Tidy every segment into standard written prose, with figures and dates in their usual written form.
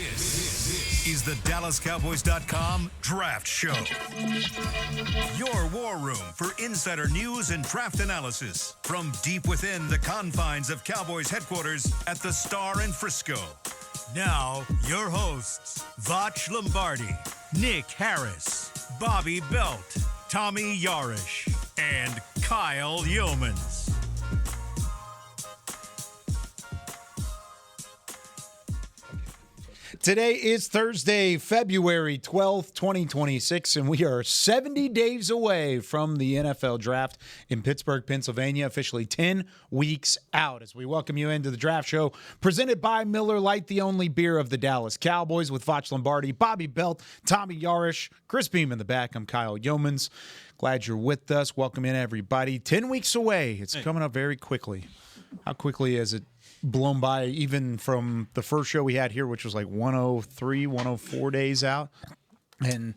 This is the DallasCowboys.com Draft Show. Your war room for insider news and draft analysis from deep within the confines of Cowboys headquarters at the Star in Frisco. Now, your hosts, Voch Lombardi, Nick Harris, Bobby Belt, Tommy Yarrish, and Kyle Youmans. Today is Thursday, February 12th, 2026, and we are 70 days away from the NFL Draft in Pittsburgh, Pennsylvania, officially 10 weeks out. As we welcome you into the Draft Show, presented by Miller Lite, the only beer of the Dallas Cowboys, with Voch Lombardi, Bobby Belt, Tommy Yarrish, Chris Beam in the back. I'm Kyle Youmans. Glad you're with us. Welcome in, everybody. 10 weeks away. It's coming up very quickly. How quickly has it blown by, even from the first show we had here, which was like 103, 104 days out. And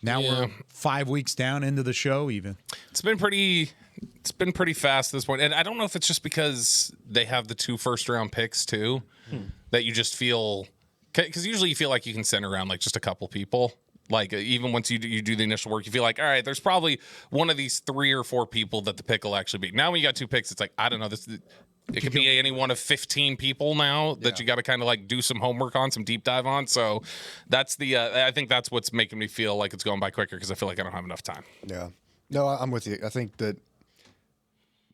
now we're 5 weeks down into the show even. It's been pretty fast at this point. And I don't know if it's just because they have the 2 first-round picks, too, that you just feel – because usually you feel like you can send around like just a couple people. Like, even once you do the initial work, you feel like, all right, there's probably one of these 3 or 4 people that the pick will actually be. Now when you got 2 picks, it's like, I don't know, it could be any one of 15 people now that you got to kind of like do some homework on, some deep dive on. So that's I think that's what's making me feel like it's going by quicker, because I feel like I don't have enough time. Yeah. No, I'm with you. I think that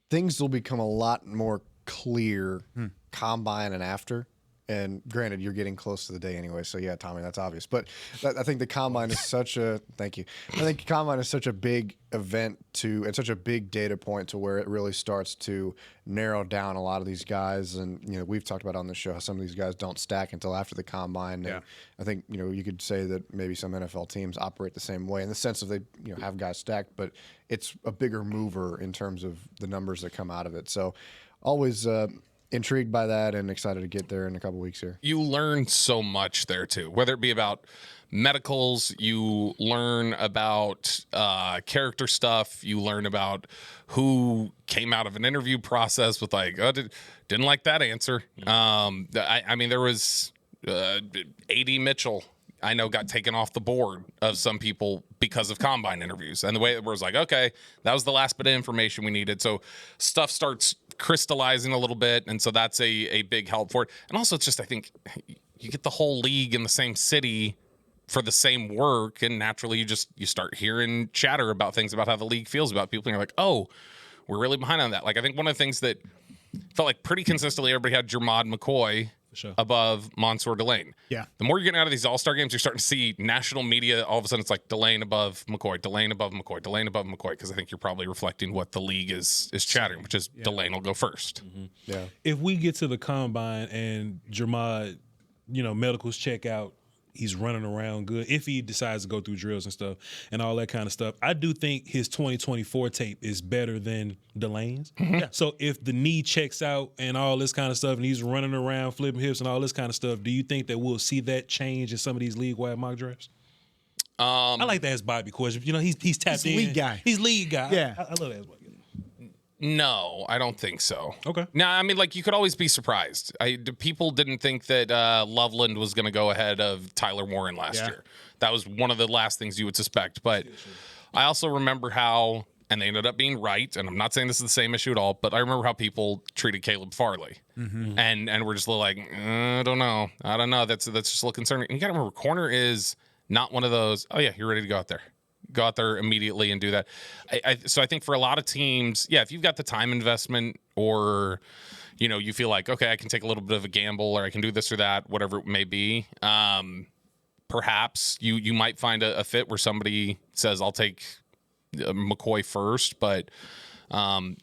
things will become a lot more clear combine and after. And granted, you're getting close to the day anyway, so yeah, Tommy, that's obvious. But I think the combine is such a thank you. I think combine is such a big event and such a big data point to where it really starts to narrow down a lot of these guys. And we've talked about on the show how some of these guys don't stack until after the combine. And I think you could say that maybe some NFL teams operate the same way in the sense of they have guys stacked, but it's a bigger mover in terms of the numbers that come out of it. So always. Intrigued by that and excited to get there in a couple weeks here. You learn so much there too, whether it be about medicals, you learn about character stuff, you learn about who came out of an interview process with like, oh, didn't like that answer. I mean, there was A.D. Mitchell, I know, got taken off the board of some people because of combine interviews. And the way it was like, okay, that was the last bit of information we needed. So stuff starts crystallizing a little bit, and so that's a big help for it. And also, it's just, I think you get the whole league in the same city for the same work, and naturally you start hearing chatter about things, about how the league feels about people, and you're like, oh, we're really behind on that. Like, I think one of the things that felt like pretty consistently everybody had Jermod McCoy above Mansour Delane. Yeah. The more you're getting out of these all-star games, you're starting to see national media, all of a sudden it's like Delane above McCoy, Delane above McCoy, Delane above McCoy, because I think you're probably reflecting what the league is chattering, which is Delane will go first. Mm-hmm. Yeah. If we get to the combine and Jermod, medicals check out, he's running around good, if he decides to go through drills and stuff and all that kind of stuff, I do think his 2024 tape is better than Delane's. Mm-hmm. Yeah. So if the knee checks out and all this kind of stuff and he's running around, flipping hips and all this kind of stuff, do you think that we'll see that change in some of these league-wide mock drafts? I like to ask Bobby question. He's tapped in. Lead guy. He's lead guy. Yeah. I love that. No, I don't think so. Okay. Now, I mean, like, you could always be surprised. People didn't think that Loveland was going to go ahead of Tyler Warren last year. That was one of the last things you would suspect. But I also remember how, and they ended up being right, and I'm not saying this is the same issue at all, but I remember how people treated Caleb Farley. Mm-hmm. And we're just a little like, I don't know. That's just a little concerning. And you got to remember, corner is not one of those, oh, yeah, you're ready to go out there. Go out there immediately and do that. So I think for a lot of teams, if you've got the time investment, or you feel like, okay, I can take a little bit of a gamble, or I can do this or that, whatever it may be, perhaps you might find a fit where somebody says, I'll take McCoy first. But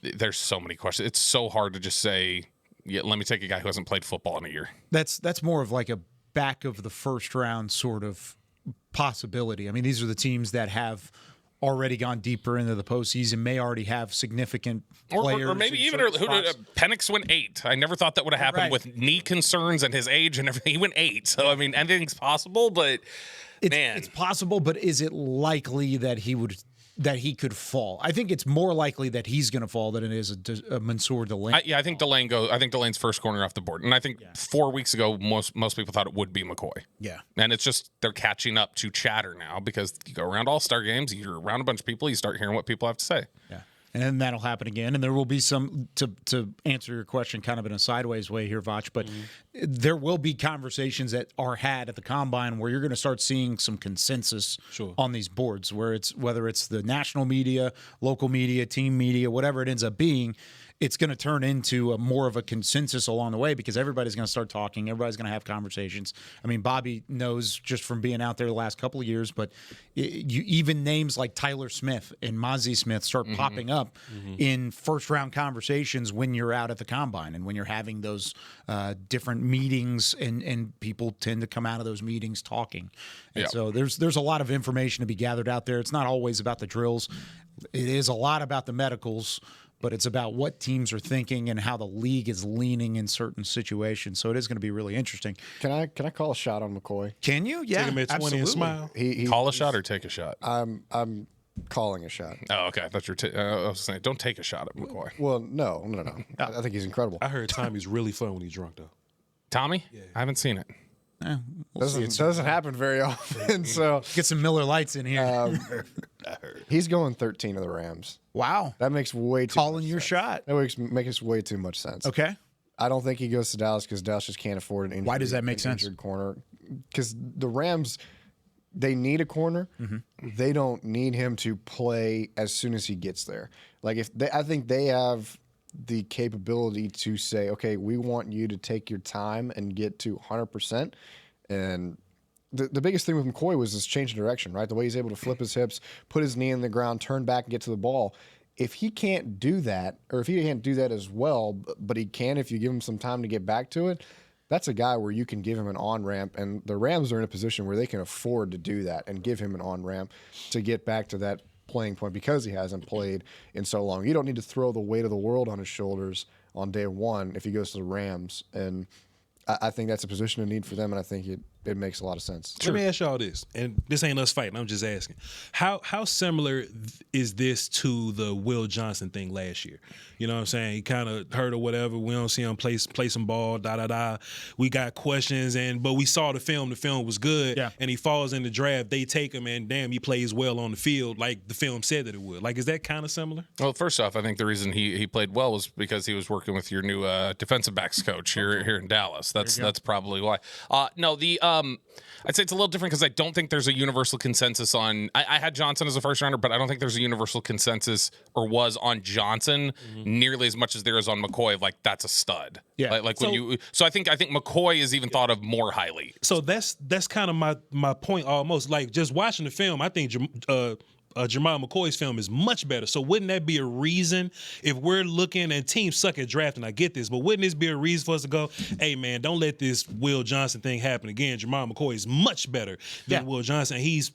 there's so many questions. It's so hard to just say, let me take a guy who hasn't played football in a year. That's more of like a back of the first round sort of possibility. I mean, these are the teams that have already gone deeper into the postseason, may already have significant players. Or maybe even Penix went 8. I never thought that would have happened with knee concerns and his age and everything. He went 8. So, I mean, anything's possible, but it's possible, but is it likely that he would that he could fall. I think it's more likely that he's going to fall than it is a Mansour Delane. I think Delane I think Delane's first corner off the board, and I think 4 weeks ago most people thought it would be McCoy. Yeah, and it's just they're catching up to chatter now because you go around All-Star games, you're around a bunch of people, you start hearing what people have to say. Yeah. And then that'll happen again. And there will be some, to answer your question kind of in a sideways way here, Voch, but there will be conversations that are had at the Combine where you're going to start seeing some consensus on these boards, whether it's the national media, local media, team media, whatever it ends up being. It's going to turn into more of a consensus along the way because everybody's going to start talking. Everybody's going to have conversations. I mean, Bobby knows just from being out there the last couple of years, but even names like Tyler Smith and Mozzie Smith start popping up in first-round conversations when you're out at the Combine and when you're having those different meetings, and people tend to come out of those meetings talking. And so there's a lot of information to be gathered out there. It's not always about the drills. It is a lot about the medicals, but it's about what teams are thinking and how the league is leaning in certain situations. So it is going to be really interesting. Can I call a shot on McCoy? Can you? Yeah, Take him at 20 and smile. Call a shot or take a shot? I'm calling a shot. Oh, okay. I thought you were I was saying, don't take a shot at McCoy. Well, no. I think he's incredible. I heard Tommy's really fun when he's drunk, though. Tommy? Yeah. I haven't seen it. Doesn't happen very often. So get some Miller Lights in here. He's going 13 of the Rams. Wow, that makes way too calling much your sense. shot. That makes way too much sense. Okay, I don't think he goes to Dallas because Dallas just can't afford an injured. Why does that make sense? Injured corner, because the Rams, they need a corner. They don't need him to play as soon as he gets there. Like I think they have the capability to say, okay, we want you to take your time and get to 100%. And the biggest thing with McCoy was this change in direction, right? The way he's able to flip his hips, put his knee in the ground, turn back and get to the ball. If he can't do that, or if he can't do that as well, but he can if you give him some time to get back to it, that's a guy where you can give him an on-ramp. And the Rams are in a position where they can afford to do that and give him an on-ramp to get back to that playing point because he hasn't played in so long. You don't need to throw the weight of the world on his shoulders on day one if he goes to the Rams. And I think that's a position of need for them, and I think it makes a lot of sense. Let me ask y'all this, and this ain't us fighting. I'm just asking, how similar is this to the Will Johnson thing last year? You know what I'm saying? He kind of hurt or whatever. We don't see him play some ball. We got questions, but we saw the film. The film was good, and he falls in the draft. They take him, and damn, he plays well on the field, like the film said that it would. Like, is that kind of similar? Well, first off, I think the reason he played well was because he was working with your new defensive backs coach here in Dallas. That's probably why. No, I'd say it's a little different because I don't think there's a universal consensus on. I had Johnson as a first rounder, but I don't think there's a universal consensus or was on Johnson nearly as much as there is on McCoy. Like, that's a stud. Yeah. So I think McCoy is even thought of more highly. So that's kind of my point almost. Like, just watching the film, I think Jamal McCoy's film is much better. So wouldn't that be a reason if we're looking and teams suck at drafting? I get this, but wouldn't this be a reason for us to go, hey man, don't let this Will Johnson thing happen again? Jamal McCoy is much better than Will Johnson. He's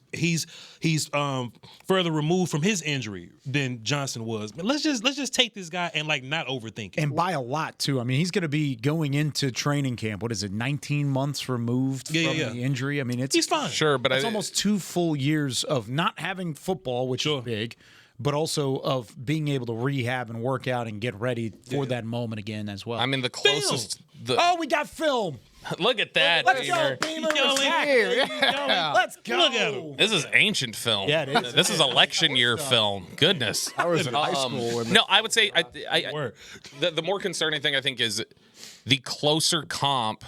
further removed from his injury than Johnson was. But let's just take this guy and not overthink it. And by a lot too. I mean, he's going to be going into training camp. What is it? 19 months removed from the injury. I mean, he's fine. Sure, but it's almost 2 full years of not having football, which is big, but also of being able to rehab and work out and get ready for that moment again as well. I mean, the closest. We got film. Look at that. Let's go, Beamer. Let's go. Look at him. This is ancient film. Yeah, it is. This is election year film. Goodness. I was in high school. No, I would say the more concerning thing I think is the closer comp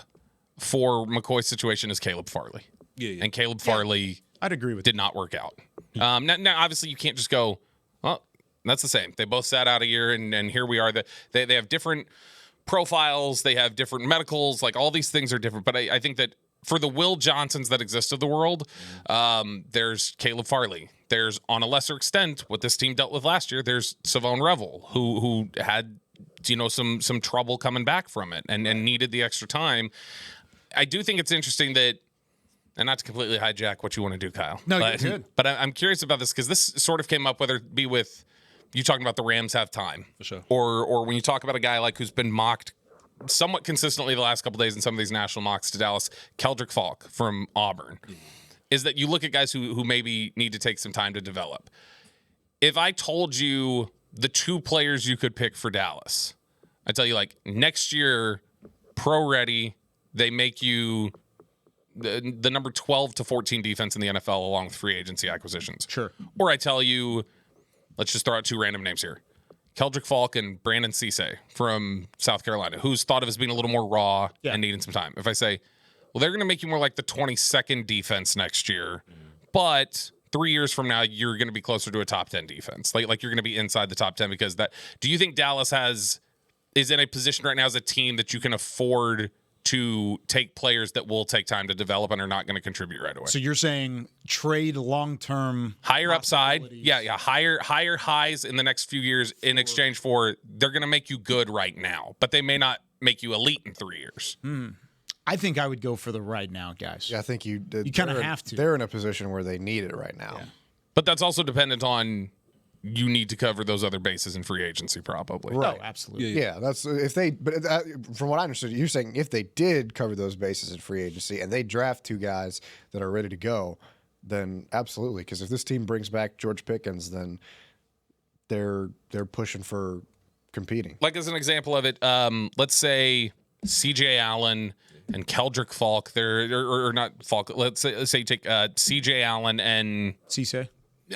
for McCoy's situation is Caleb Farley. Yeah. And Caleb Farley, I'd agree with did not work out. Now, obviously, you can't just go, well, that's the same. They both sat out a year, and here we are. They have different profiles. They have different medicals. Like, all these things are different. But I think that for the Will Johnsons that exist of the world, there's Caleb Farley. There's, on a lesser extent, what this team dealt with last year, there's Savone Revel, who had some trouble coming back from it and needed the extra time. I do think it's interesting that, and not to completely hijack what you want to do, Kyle. No, you're good. But I'm curious about this because this sort of came up, whether it be with you talking about the Rams have time. For sure. Or when you talk about a guy who's been mocked somewhat consistently the last couple of days in some of these national mocks to Dallas, Keldrick Falk from Auburn, is that you look at guys who maybe need to take some time to develop. if I told you the 2 players you could pick for Dallas, I tell you, like, next year, pro ready, they make you the number 12 to 14 defense in the NFL along with free agency acquisitions. Sure. Or I tell you, let's just throw out 2 random names here. Keldrick Falk and Brandon Cisse from South Carolina, who's thought of as being a little more raw and needing some time. If I say, well, they're going to make you more like the 22nd defense next year, but 3 years from now, you're going to be closer to a top 10 defense. Like you're going to be inside the top 10 because that. Do you think Dallas is in a position right now as a team that you can afford to take players that will take time to develop and are not going to contribute right away? So you're saying trade long-term, higher upside, higher highs in the next few years in exchange for they're going to make you good right now, but they may not make you elite in 3 years. I think I would go for the right now, guys. Yeah, I think you kind of have to. They're in a position where they need it right now. Yeah. But that's also dependent on you need to cover those other bases in free agency, probably. Right. Oh, absolutely. Yeah, that's if they. But from what I understood, you're saying if they did cover those bases in free agency and they draft 2 guys that are ready to go, then absolutely. Because if this team brings back George Pickens, then they're pushing for competing. Like as an example of it, let's say C.J. Allen and Keldrick Falk. Or not Falk. Let's say you take C.J. Allen and Cisse?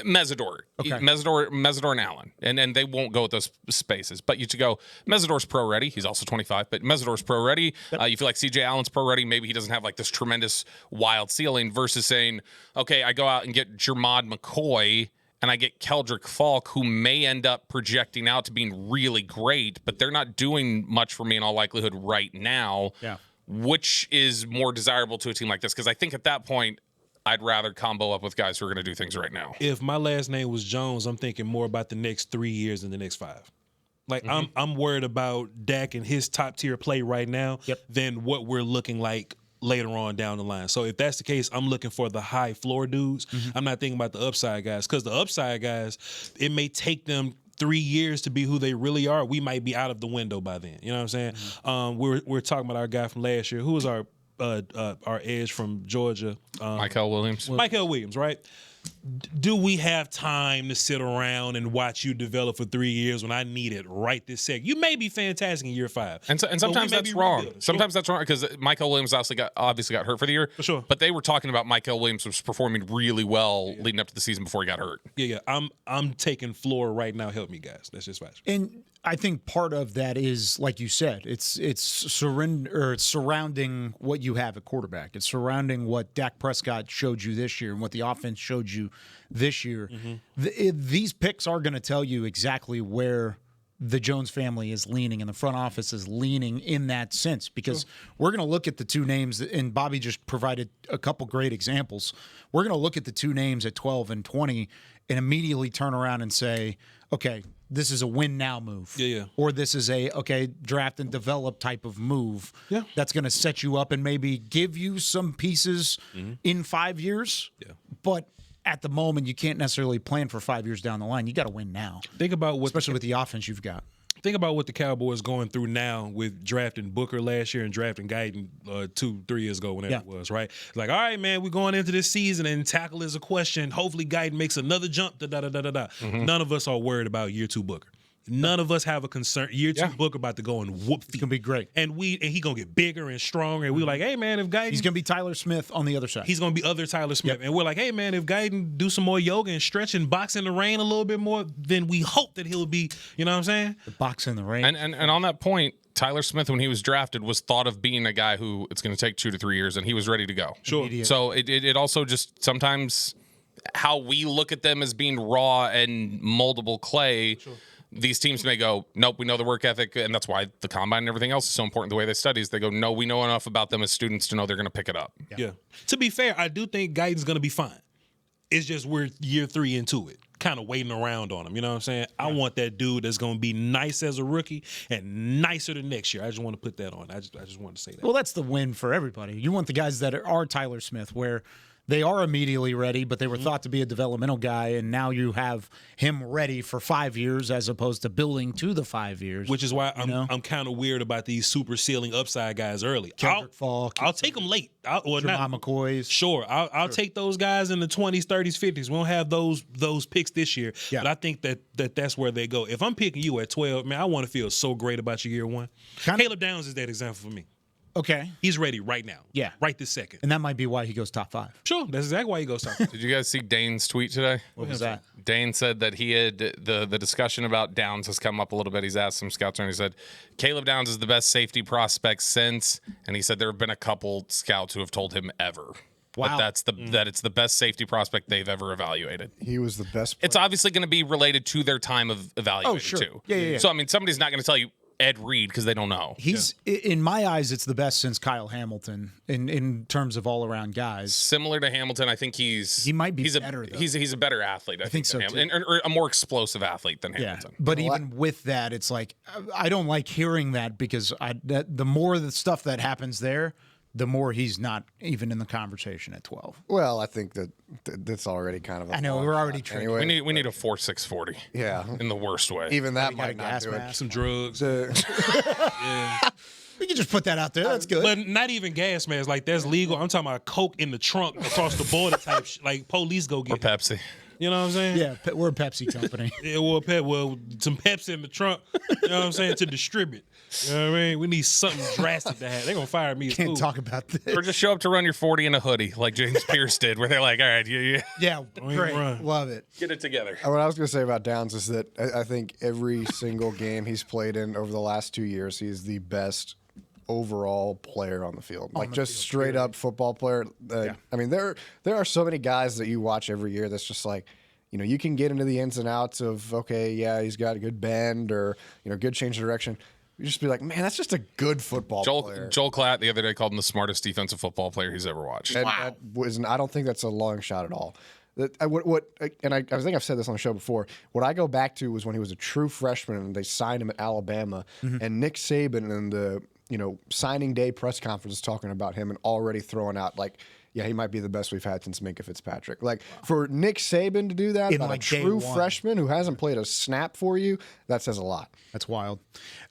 Mesidor. Okay. Mesidor and Allen. And they won't go with those spaces. But you to go, Mesidor's pro ready. He's also 25, but Mesidor's pro ready. You feel like CJ Allen's pro ready. Maybe he doesn't have like this tremendous wild ceiling versus saying, okay, I go out and get Jermod McCoy and I get Keldrick Falk, who may end up projecting out to being really great, but they're not doing much for me in all likelihood right now. Yeah. Which is more desirable to a team like this? Because I think at that point, I'd rather combo up with guys who are going to do things right now. If my last name was Jones, I'm thinking more about the next 3 years than the next 5. Like I'm worried about Dak and his top tier play right now than what we're looking like later on down the line. So if that's the case, I'm looking for the high floor dudes. I'm not thinking about the upside guys, because the upside guys, it may take them 3 years to be who they really are. We might be out of the window by then. You know what I'm saying? We're talking about our guy from last year. Who was our edge from Georgia? Michael Williams. Michael Williams, right? Do we have time to sit around and watch you develop for 3 years when I need it right this second? You may be fantastic in year 5. And sometimes that's wrong. Sometimes that's wrong because Michael Williams obviously got hurt for the year. For sure. But they were talking about Michael Williams was performing really well leading up to the season before he got hurt. Yeah. I'm taking floor right now. Help me, guys. That's just fast. And I think part of that is, like you said, it's surrounding what you have at quarterback. It's surrounding what Dak Prescott showed you this year and what the offense showed you this year. These picks are going to tell you exactly where the Jones family is leaning and the front office is leaning in that sense, because we're going to look at the 2 names, and Bobby just provided a couple great examples. We're going to look at the 2 names at 12 and 20 and immediately turn around and say, okay, this is a win now move. Yeah. Or this is a, okay, draft and develop type of move. Yeah. That's going to set you up and maybe give you some pieces in 5 years. Yeah. But at the moment, you can't necessarily plan for 5 years down the line. You got to win now. Think about what, especially with the offense you've got. Think about what the Cowboys going through now with drafting Booker last year and drafting Guyton 2-3 years ago, whenever it was, right? Like, all right, man, we're going into this season and tackle is a question. Hopefully Guyton makes another jump. None of us are worried about year 2 Booker. None of us have a concern. Year 2 Booker about to go and whoop feet. It's going to be great. And he going to get bigger and stronger. And we're like, hey, man, if Guyton... He's going to be Tyler Smith on the other side. He's going to be other Tyler Smith. And we're like, hey, man, if Guyton do some more yoga and stretch and box in the rain a little bit more, then we hope that he'll be, you know what I'm saying? The box in the rain. And on that point, Tyler Smith, when he was drafted, was thought of being a guy who it's going to take 2 to 3 years, and he was ready to go. Sure. So it also just sometimes how we look at them as being raw and moldable clay. Sure. These teams may go, nope, we know the work ethic, and that's why the combine and everything else is so important. The way they study is they go, no, we know enough about them as students to know they're going to pick it up. Yeah. To be fair, I do think Guyton's going to be fine. It's just we're year 3 into it, kind of waiting around on him. You know what I'm saying? I want that dude that's going to be nice as a rookie and nicer than next year. I just want to put that on. I just want to say that. Well, that's the win for everybody. You want the guys that are Tyler Smith, where they are immediately ready, but they were thought to be a developmental guy, and now you have him ready for 5 years as opposed to building to the 5 years. Which is why I'm kind of weird about these super ceiling upside guys early. Kendrick Falk, I'll take them late. Jamal McCoy's. Sure, I'll take those guys in the 20s, 30s, 50s. We don't have those picks this year, but I think that's where they go. If I'm picking you at 12, man, I want to feel so great about your year one. Caleb Downs is that example for me. Okay. He's ready right now. Yeah. Right this second. And that might be why he goes top 5. Sure, that's exactly why he goes top 5. Did you guys see Dane's tweet today? What was that? Dane said that he had the discussion about Downs has come up a little bit. He's asked some scouts, and he said Caleb Downs is the best safety prospect since, and he said there have been a couple scouts who have told him ever. Wow. That it's the best safety prospect they've ever evaluated. He was the best player. It's obviously going to be related to their time of evaluating sure. too. Yeah. So I mean, somebody's not going to tell you Ed Reed because they don't know. He's in my eyes, it's the best since Kyle Hamilton in terms of all around guys. Similar to Hamilton, I think he might be better, though. He's a better athlete. I think so, than Hamilton, or a more explosive athlete than Hamilton. But even with that, it's like I don't like hearing that because the more the stuff that happens there, the more he's not even in the conversation at 12. Well, I think that's already kind of. I know we're already trending. Anyway, We need a 4.640. Yeah, in the worst way. even that got a might not gas do mask. Some drugs. it. We can just put that out there. That's good. But not even gas masks. Like, that's legal. I'm talking about Coke in the trunk across the border type shit. Like, police go Or get it. Pepsi. You know what I'm saying? Yeah, we're a Pepsi company. Yeah, well, some Pepsi in the trunk, you know what I'm saying, to distribute. You know what I mean? We need something drastic to have. They're going to fire me as Can't cool. talk about this. Or just show up to run your 40 in a hoodie like James Pierce did, where they're like, all right, Yeah, great. run. Love it. get it together. What I was going to say about Downs is that I think every single game he's played in over the last 2 years, he's the best overall player on the field. Like, just straight up football player. I mean, there are so many guys that you watch every year that's just like, you know, you can get into the ins and outs of, okay, yeah, he's got a good bend or, you know, good change of direction. You just be like, man, that's just a good football player. Joel Klatt the other day called him the smartest defensive football player he's ever watched. And that I don't think that's a long shot at all. I think I've said this on the show before. What I go back to was when he was a true freshman and they signed him at Alabama, and Nick Saban in the signing day press conference is talking about him and already throwing out like, yeah, he might be the best we've had since Minkah Fitzpatrick. Like, for Nick Saban to do that about like a true day one. freshman who hasn't played a snap for you, that says a lot. That's wild.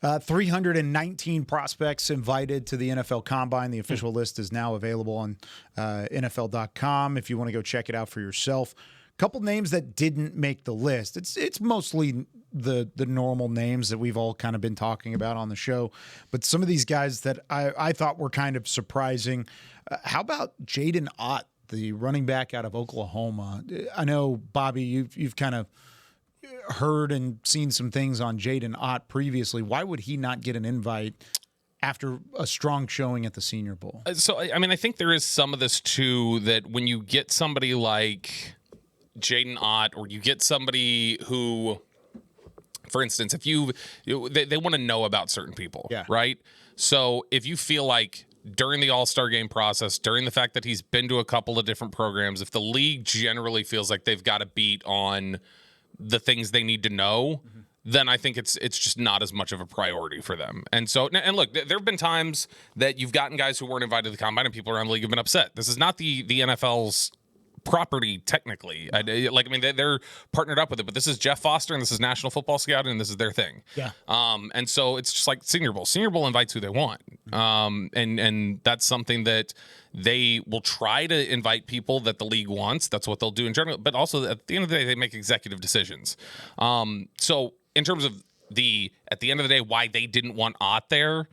319 prospects invited to the NFL Combine. The official list is now available on NFL.com if you want to go check it out for yourself. Couple names that didn't make the list. It's mostly the normal names that we've all kind of been talking about on the show, but some of these guys that I thought were kind of surprising. How about Jaden Ott, the running back out of Oklahoma? I know, Bobby, you've kind of heard and seen some things on Jaden Ott previously. Why would he not get an invite after a strong showing at the Senior Bowl? So, I mean, I think there is some of this too, that when you get somebody like Jaden Ott, or you get somebody who, for instance, if they want to know about certain people, right? So if you feel like during the All-Star game process, during the fact that he's been to a couple of different programs, if the league generally feels like they've got a beat on the things they need to know, then I think it's just not as much of a priority for them. And so, and look, there have been times that you've gotten guys who weren't invited to the Combine and people around the league have been upset. This is not the NFL's property technically. They're partnered up with it, but this is Jeff Foster and this is National Football Scouting and this is their thing. Yeah. And so it's just like Senior Bowl. Senior Bowl invites who they want. And that's something that they will try to invite people that the league wants. That's what they'll do in general. But also at the end of the day, they make executive decisions. So in terms of at the end of the day, why they didn't want Ott there,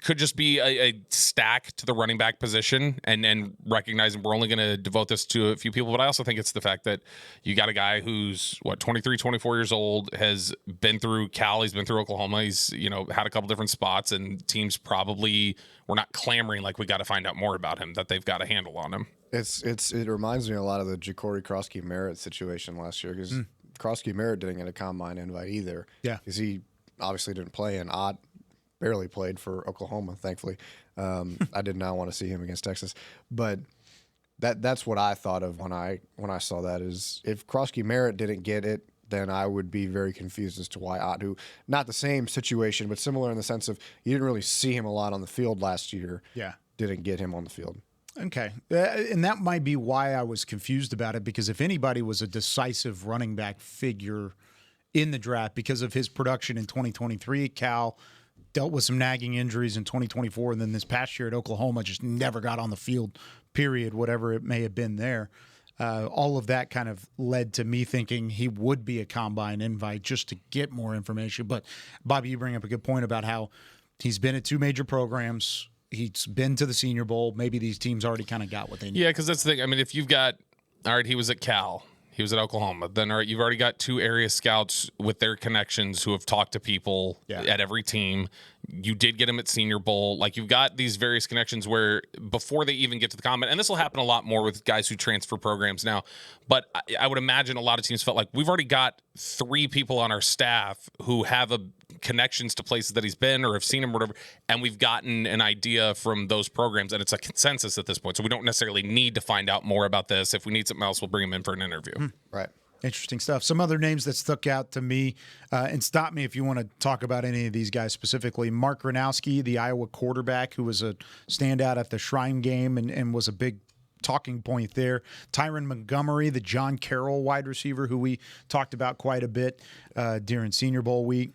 could just be a stack to the running back position and recognizing we're only going to devote this to a few people. But I also think it's the fact that you got a guy who's 23, 24 years old, has been through Cal, he's been through Oklahoma, he's, had a couple different spots, and teams probably were not clamoring like we got to find out more about him, that they've got a handle on him. It reminds me a lot of the Ja'Cory Krosky-Merritt situation last year, because Krosky-Merritt didn't get a Combine invite either. Yeah. Because he obviously didn't play, and Ott barely played for Oklahoma, thankfully. I did not want to see him against Texas. But that's what I thought of when I saw that, is if Krosky-Merritt didn't get it, then I would be very confused as to why Ott, who, not the same situation, but similar in the sense of you didn't really see him a lot on the field last year, didn't get him on the field. Okay. And that might be why I was confused about it, because if anybody was a decisive running back figure in the draft because of his production in 2023 at Cal, dealt with some nagging injuries in 2024, and then this past year at Oklahoma just never got on the field, period, whatever it may have been there. All of that kind of led to me thinking he would be a combine invite just to get more information. But, Bobby, you bring up a good point about how he's been at 2 major programs. He's been to the Senior Bowl. Maybe these teams already kind of got what they need. Yeah, because that's the thing. I mean, if you've got, all right, he was at Cal. He was at Oklahoma. Then, all right, you've already got 2 area scouts with their connections who have talked to people at every team. You did get him at Senior Bowl. Like, you've got these various connections where before they even get to the combine, and this will happen a lot more with guys who transfer programs now, but I would imagine a lot of teams felt like we've already got 3 people on our staff who have connections to places that he's been or have seen him or whatever, and we've gotten an idea from those programs, and it's a consensus at this point. So we don't necessarily need to find out more about this. If we need something else, we'll bring him in for an interview. Right. Interesting stuff. Some other names that stuck out to me, and stop me if you want to talk about any of these guys specifically. Mark Gronowski, the Iowa quarterback, who was a standout at the Shrine game and was a big talking point there. Tyron Montgomery, the John Carroll wide receiver, who we talked about quite a bit during Senior Bowl week.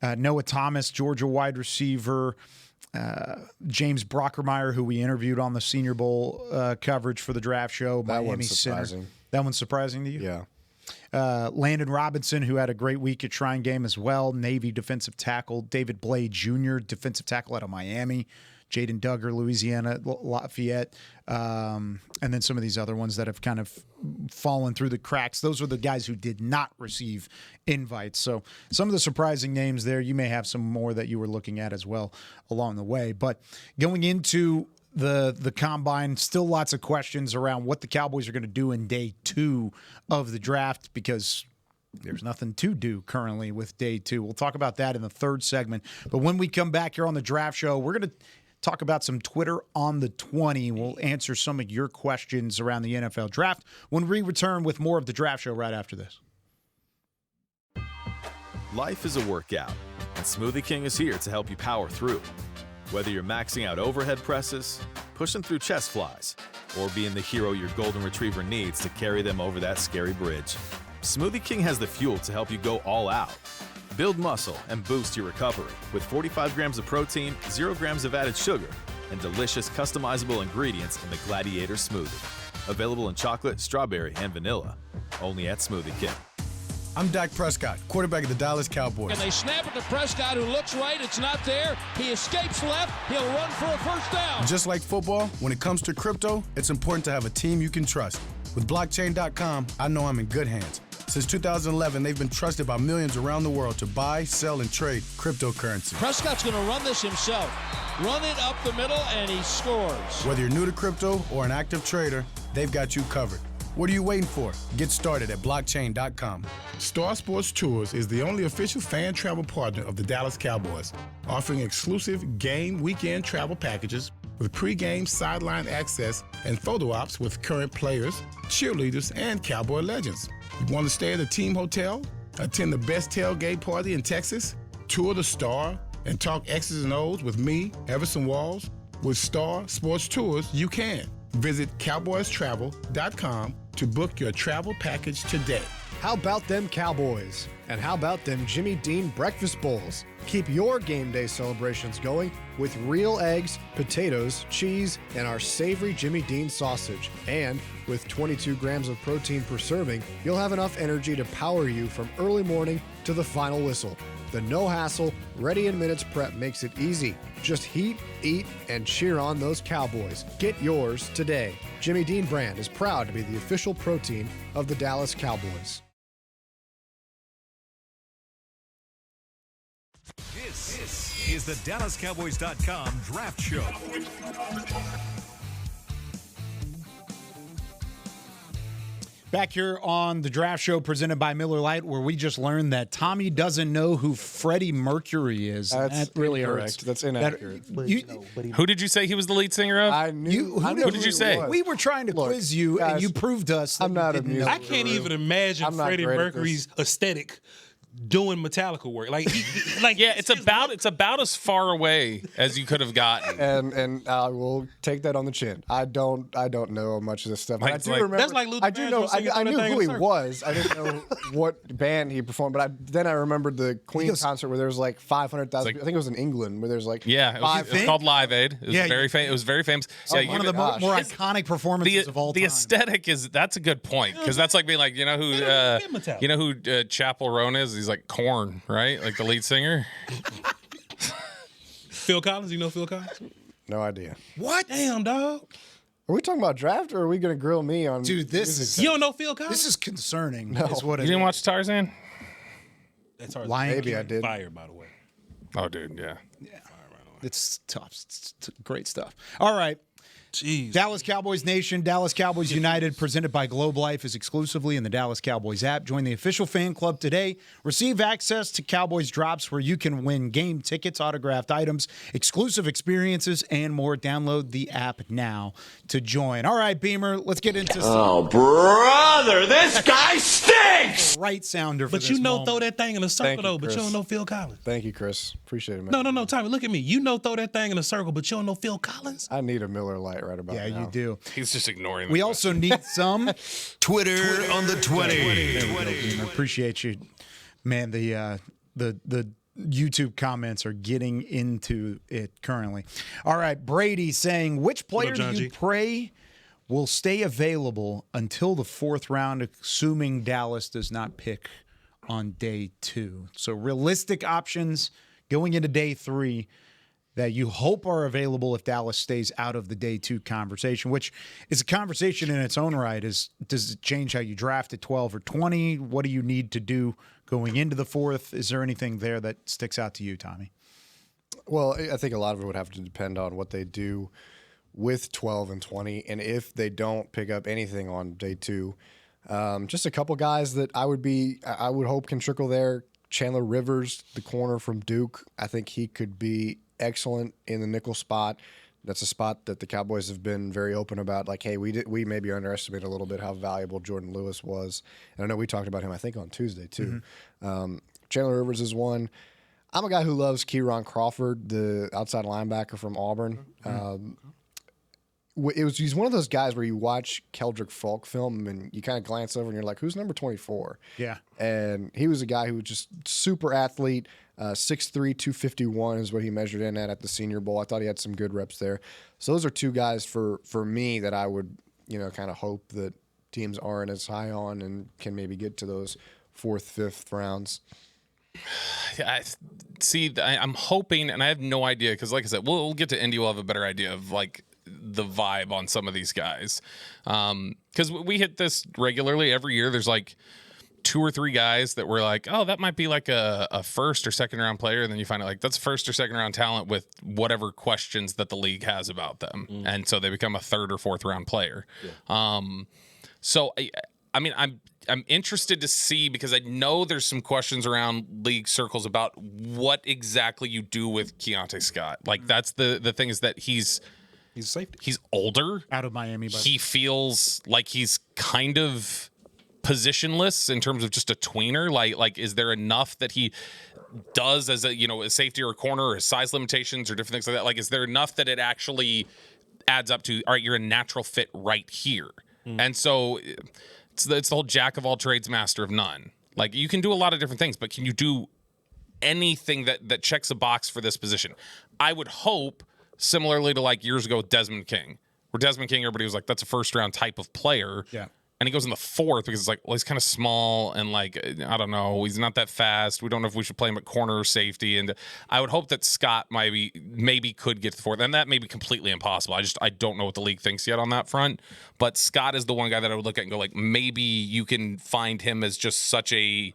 Noah Thomas, Georgia wide receiver. James Brockermeyer, who we interviewed on the Senior Bowl coverage for the draft show. That Miami one's surprising. center. That one's surprising to you? Yeah. Landon Robinson, who had a great week at Shrine Game as well. Navy defensive tackle. David Blade Jr., defensive tackle out of Miami. Jaden Duggar, Louisiana Lafayette. And then some of these other ones that have kind of fallen through the cracks. Those are the guys who did not receive invites. So some of the surprising names there. You may have some more that you were looking at as well along the way. But going into the combine, still lots of questions around what the Cowboys are going to do in day 2 of the draft, because there's nothing to do currently with day 2. We'll talk about that in the 3rd segment. But when we come back here on the draft show, we're going to talk about some Twitter on the 20. We'll answer some of your questions around the NFL draft when we return with more of the draft show right after this. Life is a workout, and Smoothie King is here to help you power through. Whether you're maxing out overhead presses, pushing through chest flies, or being the hero your golden retriever needs to carry them over that scary bridge, Smoothie King has the fuel to help you go all out. Build muscle and boost your recovery with 45 grams of protein, 0 grams of added sugar, and delicious customizable ingredients in the Gladiator Smoothie. Available in chocolate, strawberry, and vanilla. Only at Smoothie King. I'm Dak Prescott, quarterback of the Dallas Cowboys. And they snap it to Prescott, who looks right. It's not there. He escapes left. He'll run for a first down. Just like football, when it comes to crypto, it's important to have a team you can trust. With blockchain.com, I know I'm in good hands. Since 2011, they've been trusted by millions around the world to buy, sell, and trade cryptocurrency. Prescott's going to run this himself. Run it up the middle, and he scores. Whether you're new to crypto or an active trader, they've got you covered. What are you waiting for? Get started at blockchain.com. Star Sports Tours is the only official fan travel partner of the Dallas Cowboys, offering exclusive game weekend travel packages with pregame sideline access and photo ops with current players, cheerleaders, and Cowboy legends. You want to stay at a team hotel, attend the best tailgate party in Texas, tour the Star, and talk X's and O's with me, Everson Walls? With Star Sports Tours, you can. Visit cowboystravel.com to book your travel package today. How about them Cowboys? And how about them Jimmy Dean breakfast bowls? Keep your game day celebrations going with real eggs, potatoes, cheese, and our savory Jimmy Dean sausage. And with 22 grams of protein per serving, you'll have enough energy to power you from early morning to the final whistle. The no-hassle, ready-in-minutes prep makes it easy. Just heat, eat, and cheer on those Cowboys. Get yours today. Jimmy Dean brand is proud to be the official protein of the Dallas Cowboys. This is the DallasCowboys.com Draft Show. Back here on the draft show presented by Miller Lite, where we just learned that Tommy doesn't know who Freddie Mercury is. That's that really incorrect. hurts. That's inaccurate. Who did you say he was the lead singer of? I knew. Who did you say? We were trying to quiz you, guys, and you proved us. I'm that not you a didn't music know. I can't even imagine I'm not Freddie great at Mercury's aesthetic doing Metallica work. Like, it's about as far away as you could have gotten. And I will take that on the chin. I don't know much of this stuff. Like, I do like- remember. That's like Luther I do know. Vandross singing I Throw knew That Thing who in he a was. I didn't know what band he performed. But then I remembered the Queen concert where there was like 500,000. I think it was in England where there's like Yeah, it was called Live Aid. It was it was very famous. One of the more iconic performances of all time. The aesthetic that's a good point, because that's like being like, you know who Chapel Roan is? He's like Korn, right? Like the lead singer. Phil Collins. You know Phil Collins? No idea. What? Damn, dog. Are we talking about draft, or are we going to grill me on? Dude, this is You don't know Phil Collins? this is concerning. Is what You it didn't is. watch Tarzan? That's hard. Lion Maybe King. I did. Fire, by the way. Oh, dude, yeah. It's tough. It's great stuff. All right. Jeez. Dallas Cowboys Nation, Dallas Cowboys United, presented by Globe Life, is exclusively in the Dallas Cowboys app. Join the official fan club today. Receive access to Cowboys drops where you can win game tickets, autographed items, exclusive experiences, and more. Download the app now to join. All right, Beamer, let's get into some brother, this guy stinks! right sounder for But this you know, moment. throw that thing in a circle, Thank you, though, but you Chris. don't know Phil Collins. Thank you, Chris. Appreciate it, man. No, Tommy, look at me. You know, throw that thing in a circle, but you don't know Phil Collins? I need a Miller Lite right about Yeah, now. you do. He's just ignoring. We also need some Twitter on the 20. I appreciate you, man. The YouTube comments are getting into it currently. All right, Brady saying, which player John do you G? pray will stay available until the fourth round, assuming Dallas does not pick on day 2? So realistic options going into day 3 that you hope are available if Dallas stays out of the day 2 conversation, which is a conversation in its own right. Does it change how you draft at 12 or 20? What do you need to do going into the fourth? Is there anything there that sticks out to you, Tommy? Well, I think a lot of it would have to depend on what they do with 12 and 20, and if they don't pick up anything on day 2. Just a couple guys that I would hope can trickle there. Chandler Rivers, the corner from Duke. I think he could be excellent in the nickel spot. That's a spot that the Cowboys have been very open about. Like, hey, we maybe underestimated a little bit how valuable Jordan Lewis was. And I know we talked about him, I think, on Tuesday, too. Chandler Rivers is one. I'm a guy who loves Kieron Crawford, the outside linebacker from Auburn. He's one of those guys where you watch Keldrick Falk film and you kind of glance over and you're like, who's number 24? Yeah. And he was a guy who was just super athlete, 6'3", 251 is what he measured in at the Senior Bowl. I thought he had some good reps there. So those are two guys for me that I would, kind of hope that teams aren't as high on and can maybe get to those 4th, 5th rounds. I'm hoping, and I have no idea, because like I said, we'll get to Indy. We'll have a better idea of like the vibe on some of these guys, because we hit this regularly every year. There's like 2 or 3 guys that we're like, oh, that might be like a first or second round player, and then you find out like that's first or second round talent with whatever questions that the league has about them, and so they become a 3rd or 4th round player. So I mean, I'm interested to see, because I know there's some questions around league circles about what exactly you do with Keontae Scott. Like that's the thing, is that he's a safety. He's older. Out of Miami. But He feels like he's kind of positionless in terms of just a tweener. Like is there enough that he does as a safety or a corner, or his size limitations or different things like that? Like, is there enough that it actually adds up to, all right, you're a natural fit right here? And so it's the whole jack of all trades, master of none. Like, you can do a lot of different things, but can you do anything that checks a box for this position? I would hope, similarly to like years ago with Desmond King, where Desmond King, everybody was like, that's a first round type of player. Yeah. And he goes in the 4th because it's like, well, he's kind of small and like, I don't know, he's not that fast. We don't know if we should play him at corner or safety. And I would hope that Scott maybe could get to the 4th. And that may be completely impossible. I don't know what the league thinks yet on that front. But Scott is the one guy that I would look at and go like, maybe you can find him as just such a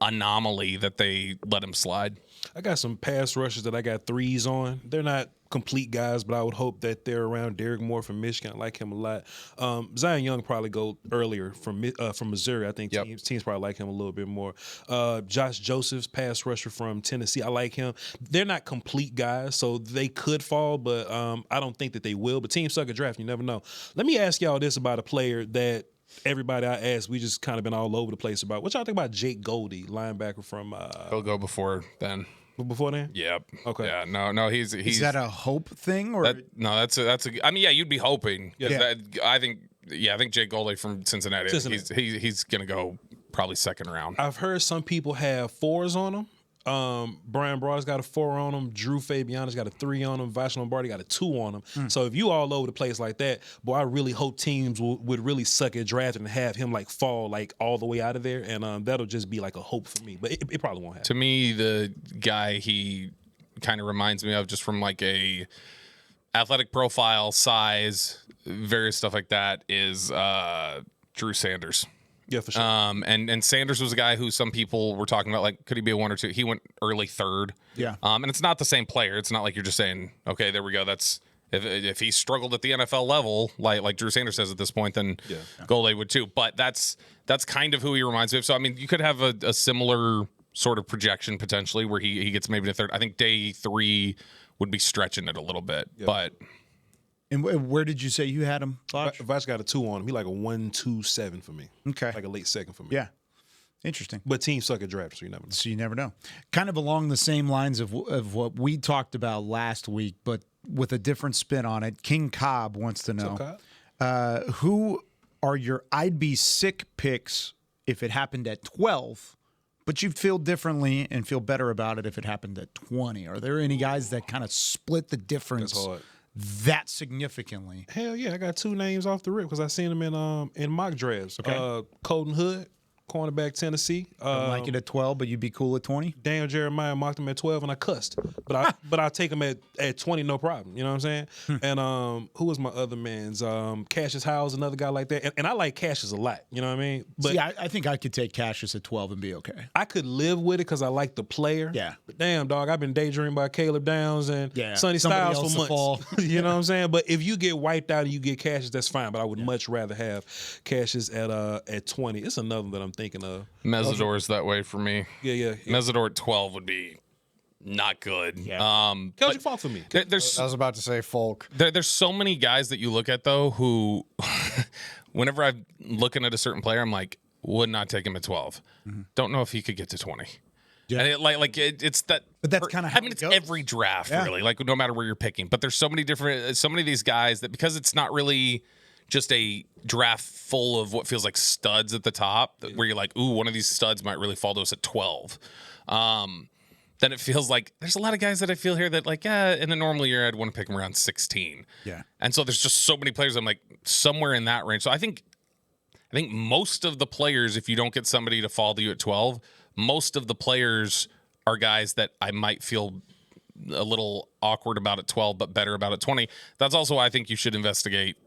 anomaly that they let him slide. I got some pass rushes that I got 3s on. They're not complete guys, but I would hope that they're around. Derek Moore from Michigan, I like him a lot. Zion Young probably go earlier from Missouri. I think teams probably like him a little bit more. Josh Joseph's pass rusher from Tennessee, I like him. They're not complete guys, so they could fall, but I don't think that they will. But teams suck at draft, you never know. Let me ask y'all this about a player that everybody I asked, we just kind of been all over the place about what y'all think about Jake Goldie, linebacker from. He'll go before then. Before then? Yep. Okay. Yeah. No. He's. Is that a hope thing or? That's a. I mean, yeah, you'd be hoping. Yeah. I think Jake Goldie from Cincinnati. He's gonna go probably second round. I've heard some people have 4s on him. Brian Broad's got a 4 on him. Drew Fabiana's got a 3 on him. Voch Lombardi got a 2 on him. So if you all over the place like that, boy, I really hope teams would really suck at drafting and have him like fall like all the way out of there, and that'll just be like a hope for me. But it probably won't happen. To me, the guy he kind of reminds me of just from like a athletic profile, size, various stuff like that is Drew Sanders. Yeah, for sure. And Sanders was a guy who some people were talking about, like, could he be a 1 or 2? He went early 3rd. Yeah. And it's not the same player. It's not like you're just saying, okay, there we go. That's if he struggled at the NFL level, like Drew Sanders says at this point, then Goldie would too. But that's kind of who he reminds me of. So I mean, you could have a similar sort of projection potentially where he gets maybe to 3rd. I think day 3 would be stretching it a little bit, but. And where did you say you had him, Voch? Voch got a 2 on him. He like a 1-2-7 for me. Okay. Like a late second for me. Yeah. Interesting. But teams suck at draft, so you never know. Kind of along the same lines of what we talked about last week, but with a different spin on it. King Cobb wants to know, who are your I'd be sick picks if it happened at 12, but you'd feel differently and feel better about it if it happened at 20? Are there any guys that kind of split the difference? That's hard. That significantly? Hell yeah, I got 2 names off the rip because I seen them in mock drafts. Okay. Colton Hood, cornerback, Tennessee. Don't like it at 12, but you'd be cool at 20? Daniel Jeremiah mocked him at 12, and I cussed. But I'll take him at 20, no problem. You know what I'm saying? And who was my other man's? Cassius Howes, another guy like that. And I like Cassius a lot. You know what I mean? But see, I think I could take Cassius at 12 and be okay. I could live with it because I like the player. Yeah. But damn, dog, I've been daydreaming about Caleb Downs and Sonny Somebody Styles for months. You know what I'm saying? But if you get wiped out and you get Cassius, that's fine. But I would much rather have Cassius at 20. It's another one that I'm thinking of. Mesidor's that way for me. Yeah. Mesidor at 12 would be not good. Yeah. Coach, you fought for me. I was about to say Folk. There's so many guys that you look at, though, who whenever I'm looking at a certain player, I'm like, would not take him at 12. Don't know if he could get to 20. Yeah. And it's that. But that's kind of how I mean, it's every draft, really, like no matter where you're picking. But there's so many of these guys that because it's not really just a draft full of what feels like studs at the top, where you're like, ooh, one of these studs might really fall to us at 12. Then it feels like there's a lot of guys that I feel here that like, in a normal year, I'd want to pick them around 16. Yeah. And so there's just so many players. I'm like somewhere in that range. So I think most of the players, if you don't get somebody to fall to you at 12, most of the players are guys that I might feel a little awkward about at 12, but better about at 20. That's also why I think you should investigate,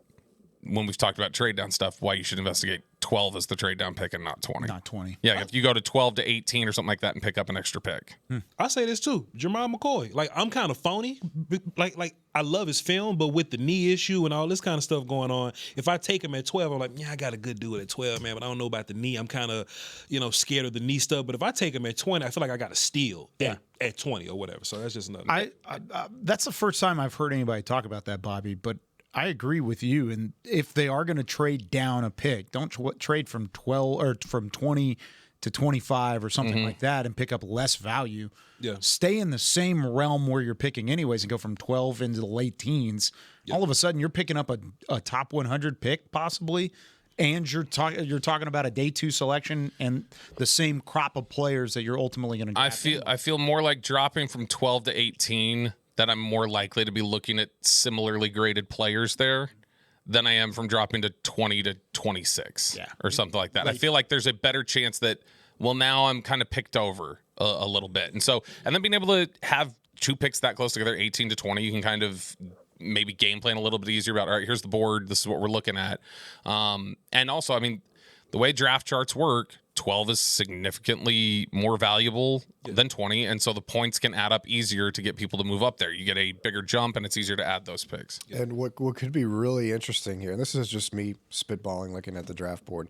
when we've talked about trade down stuff, why you should investigate 12 as the trade down pick and not 20. Not 20. Yeah, if you go to 12 to 18 or something like that and pick up an extra pick. I say this too, Jamal McCoy. Like, I'm kind of phony. Like I love his film, but with the knee issue and all this kind of stuff going on, if I take him at 12, I'm like, yeah, I got a good dude at 12, man, but I don't know about the knee. I'm kind of, scared of the knee stuff. But if I take him at 20, I feel like I got a steal at 20 or whatever. So that's just another. That's the first time I've heard anybody talk about that, Bobby, but I agree with you. And if they are going to trade down a pick, don't trade from 12 or from 20 to 25 or something like that and pick up less value. Yeah. Stay in the same realm where you're picking anyways and go from 12 into the late teens. Yeah. All of a sudden, you're picking up a top 100 pick possibly, and you're talking about a day 2 selection and the same crop of players that you're ultimately going to. I feel more like dropping from 12 to 18. That I'm more likely to be looking at similarly graded players there than I am from dropping to 20 to 26 or something like that. I feel like there's a better chance that, well, now I'm kind of picked over a little bit. And then being able to have 2 picks that close together, 18 to 20, you can kind of maybe game plan a little bit easier about, all right, here's the board. This is what we're looking at. And also, I mean, the way draft charts work, 12 is significantly more valuable than 20, and so the points can add up easier to get people to move up there. You get a bigger jump, and it's easier to add those picks. And what could be really interesting here, and this is just me spitballing looking at the draft board.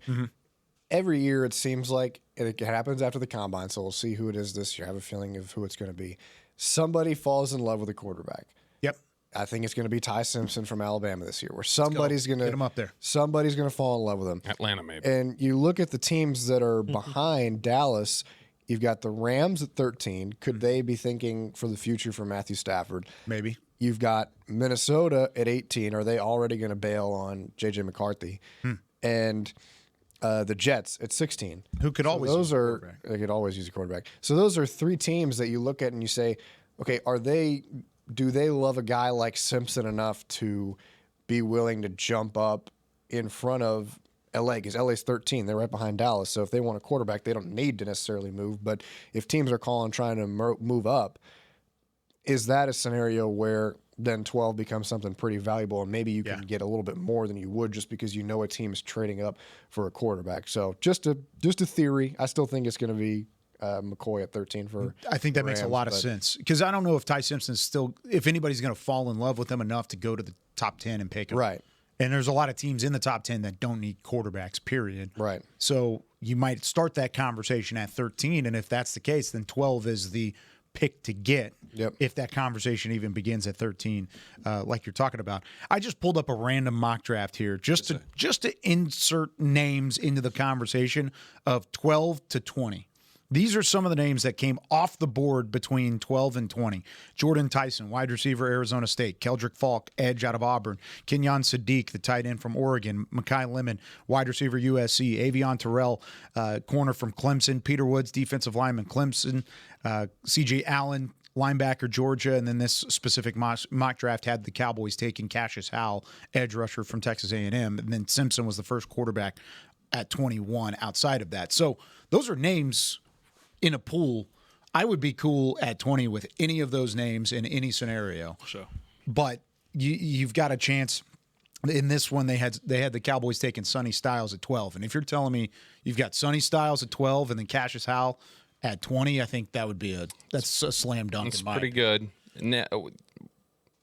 Every year it seems like, and it happens after the combine, so we'll see who it is this year. I have a feeling of who it's going to be. Somebody falls in love with a quarterback. Yep. I think it's going to be Ty Simpson from Alabama this year, where somebody's going to get him up there. Somebody's going to fall in love with him. Atlanta, maybe. And you look at the teams that are behind Dallas. You've got the Rams at 13. Could they be thinking for the future for Matthew Stafford? Maybe. You've got Minnesota at 18. Are they already going to bail on J.J. McCarthy? And the Jets at 16. Who could always use a quarterback. They could always use a quarterback. So those are three teams that you look at and you say, okay, do they love a guy like Simpson enough to be willing to jump up in front of LA? Because LA's 13. They're right behind Dallas. So if they want a quarterback, they don't need to necessarily move. But if teams are trying to move up, is that a scenario where then 12 becomes something pretty valuable and maybe you can get a little bit more than you would just because you know a team is trading up for a quarterback? So just a theory. I still think it's going to be McCoy at 13 for I think that Rams, makes a lot of sense because I don't know if Ty Simpson's still, if anybody's going to fall in love with him enough to go to the top 10 and pick him. Right. And there's a lot of teams in the top 10 that don't need quarterbacks, period. Right. So you might start that conversation at 13, and if that's the case, then 12 is the pick to get if that conversation even begins at 13, like you're talking about. I just pulled up a random mock draft here just to insert names into the conversation of 12 to 20. These are some of the names that came off the board between 12 and 20. Jordan Tyson, wide receiver, Arizona State. Keldrick Falk, edge out of Auburn. Kenyon Sadiq, the tight end from Oregon. Mekhi Lemon, wide receiver, USC. Avion Terrell, corner from Clemson. Peter Woods, defensive lineman, Clemson. C.J. Allen, linebacker, Georgia. And then this specific mock draft had the Cowboys taking Cassius Howell, edge rusher from Texas A&M. And then Simpson was the first quarterback at 21 outside of that. So those are names in a pool. I would be cool at 20 with any of those names in any scenario. Sure. But you've got a chance. In this one, they had the Cowboys taking Sonny Styles at 12. And if you're telling me you've got Sonny Styles at 12 and then Cassius Howell at 20, I think that would be that's a slam dunk. It's pretty good. Now,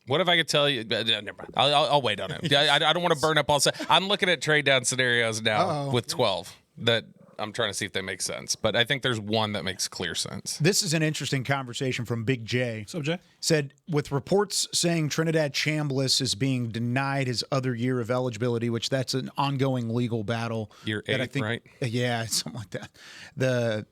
what if I could tell you? Never mind. I'll wait on it. I don't want to burn up all. I'm looking at trade down scenarios now with 12 that I'm trying to see if they make sense. But I think there's one that makes clear sense. This is an interesting conversation from Big J. What's up, Jay? Said, with reports saying Trinidad Chambliss is being denied his other year of eligibility, which that's an ongoing legal battle. Year that 8, I think, right? Yeah, something like that.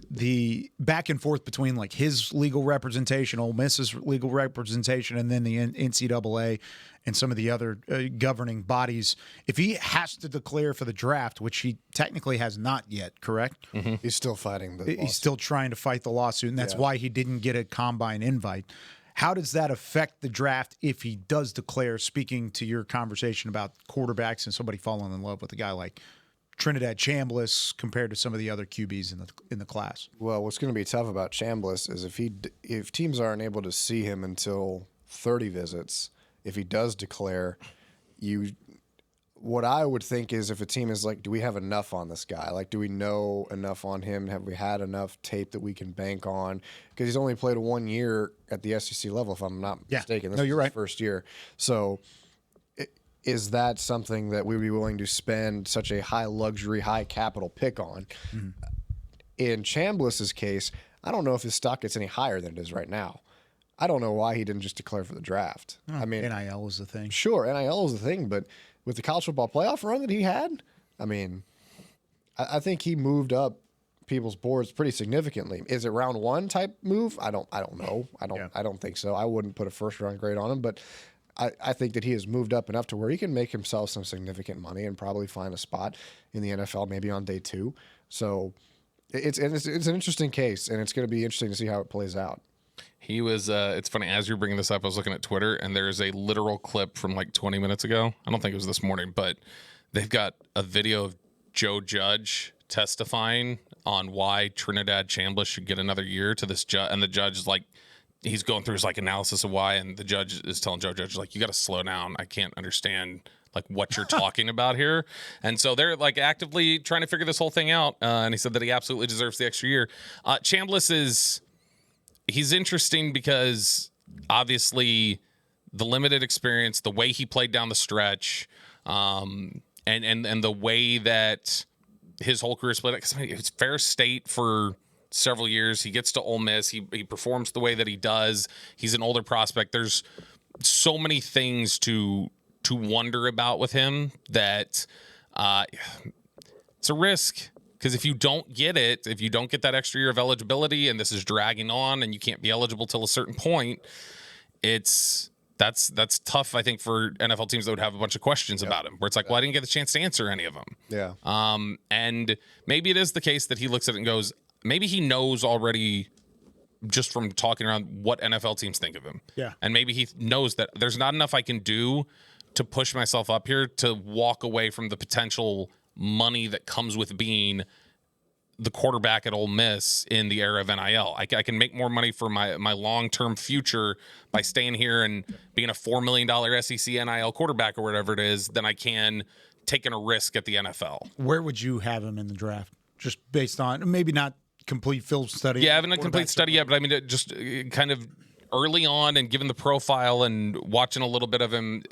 The back and forth between like his legal representation, Ole Miss's legal representation, and then the NCAA and some of the other governing bodies. If he has to declare for the draft, which he technically has not yet, correct? Mm-hmm. He's still fighting the lawsuit. He's still trying to fight the lawsuit, and that's why he didn't get a combine invite. How does that affect the draft if he does declare, speaking to your conversation about quarterbacks and somebody falling in love with a guy like Trinidad Chambliss compared to some of the other QBs in the class? Well, what's going to be tough about Chambliss is if teams aren't able to see him until 30 visits, if he does declare, what I would think is if a team is like, do we have enough on this guy? Like, do we know enough on him? Have we had enough tape that we can bank on? Because he's only played 1 year at the SEC level, if I'm not mistaken. This you're right. His first year. So is that something that we'd be willing to spend such a high luxury, high capital pick on? Mm-hmm. In Chambliss's case, I don't know if his stock gets any higher than it is right now. I don't know why he didn't just declare for the draft. I mean, NIL is the thing. Sure, NIL is the thing, but with the college football playoff run that he had, I mean, I think he moved up people's boards pretty significantly. Is it round 1 type move? I don't know. I don't think so. I wouldn't put a first round grade on him, but I think that he has moved up enough to where he can make himself some significant money and probably find a spot in the NFL maybe on day 2. So it's an interesting case, and it's going to be interesting to see how it plays out. He was, it's funny, as you're bringing this up, I was looking at Twitter, and there's a literal clip from like 20 minutes ago. I don't think it was this morning, but they've got a video of Joe Judge testifying on why Trinidad Chambliss should get another year to this judge. And the judge is like, he's going through his like analysis of why, and the judge is telling Joe Judge, like, you got to slow down. I can't understand like what you're talking about here. And so they're like actively trying to figure this whole thing out. And he said that he absolutely deserves the extra year. Chambliss he's interesting because obviously the limited experience, the way he played down the stretch, and the way that his whole career split. Because it's Fair State for several years. He gets to Ole Miss. He performs the way that he does. He's an older prospect. There's so many things to wonder about with him that it's a risk. Because if you don't get it, if you don't get that extra year of eligibility, and this is dragging on, and you can't be eligible till a certain point, that's tough. I think for NFL teams that would have a bunch of questions about him, where it's like, well, I didn't get the chance to answer any of them. Yeah. And maybe it is the case that he looks at it and goes, maybe he knows already, just from talking around, what NFL teams think of him. Yeah. And maybe he knows that there's not enough I can do to push myself up here to walk away from the potential money that comes with being the quarterback at Ole Miss in the era of NIL. I can make more money for my long-term future by staying here and being a $4 million SEC NIL quarterback or whatever it is than I can taking a risk at the NFL. Where would you have him in the draft? Just based on, maybe not complete film study. Yeah, I haven't a complete study yet, but I mean, just kind of early on and given the profile and watching a little bit of him,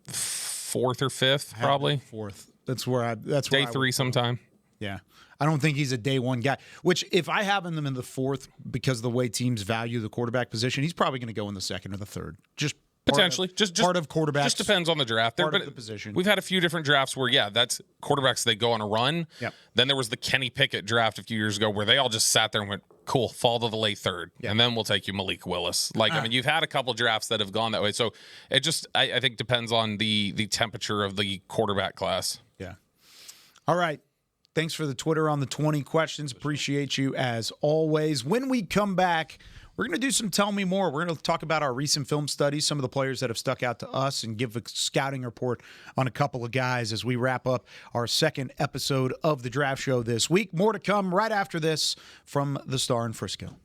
4th or 5th, probably. 4th. That's where day 3 sometime. Yeah. I don't think he's a day 1 guy, which if I have him in the 4th because of the way teams value the quarterback position, he's probably going to go in the 2nd or the 3rd. Just potentially. Just part of quarterbacks. Just depends on the draft. Part of the position. We've had a few different drafts where, that's quarterbacks, they go on a run. Yep. Then there was the Kenny Pickett draft a few years ago where they all just sat there and went, cool, fall to the late 3rd. Yep. And then we'll take you Malik Willis. I mean, you've had a couple drafts that have gone that way. So it just, I think, depends on the temperature of the quarterback class. Yeah. All right. Thanks for the Twitter on the 20 questions. Appreciate you as always. When we come back, we're going to do some Tell Me More. We're going to talk about our recent film studies, some of the players that have stuck out to us, and give a scouting report on a couple of guys as we wrap up our 2nd episode of the Draft Show this week. More to come right after this from the Star in Frisco.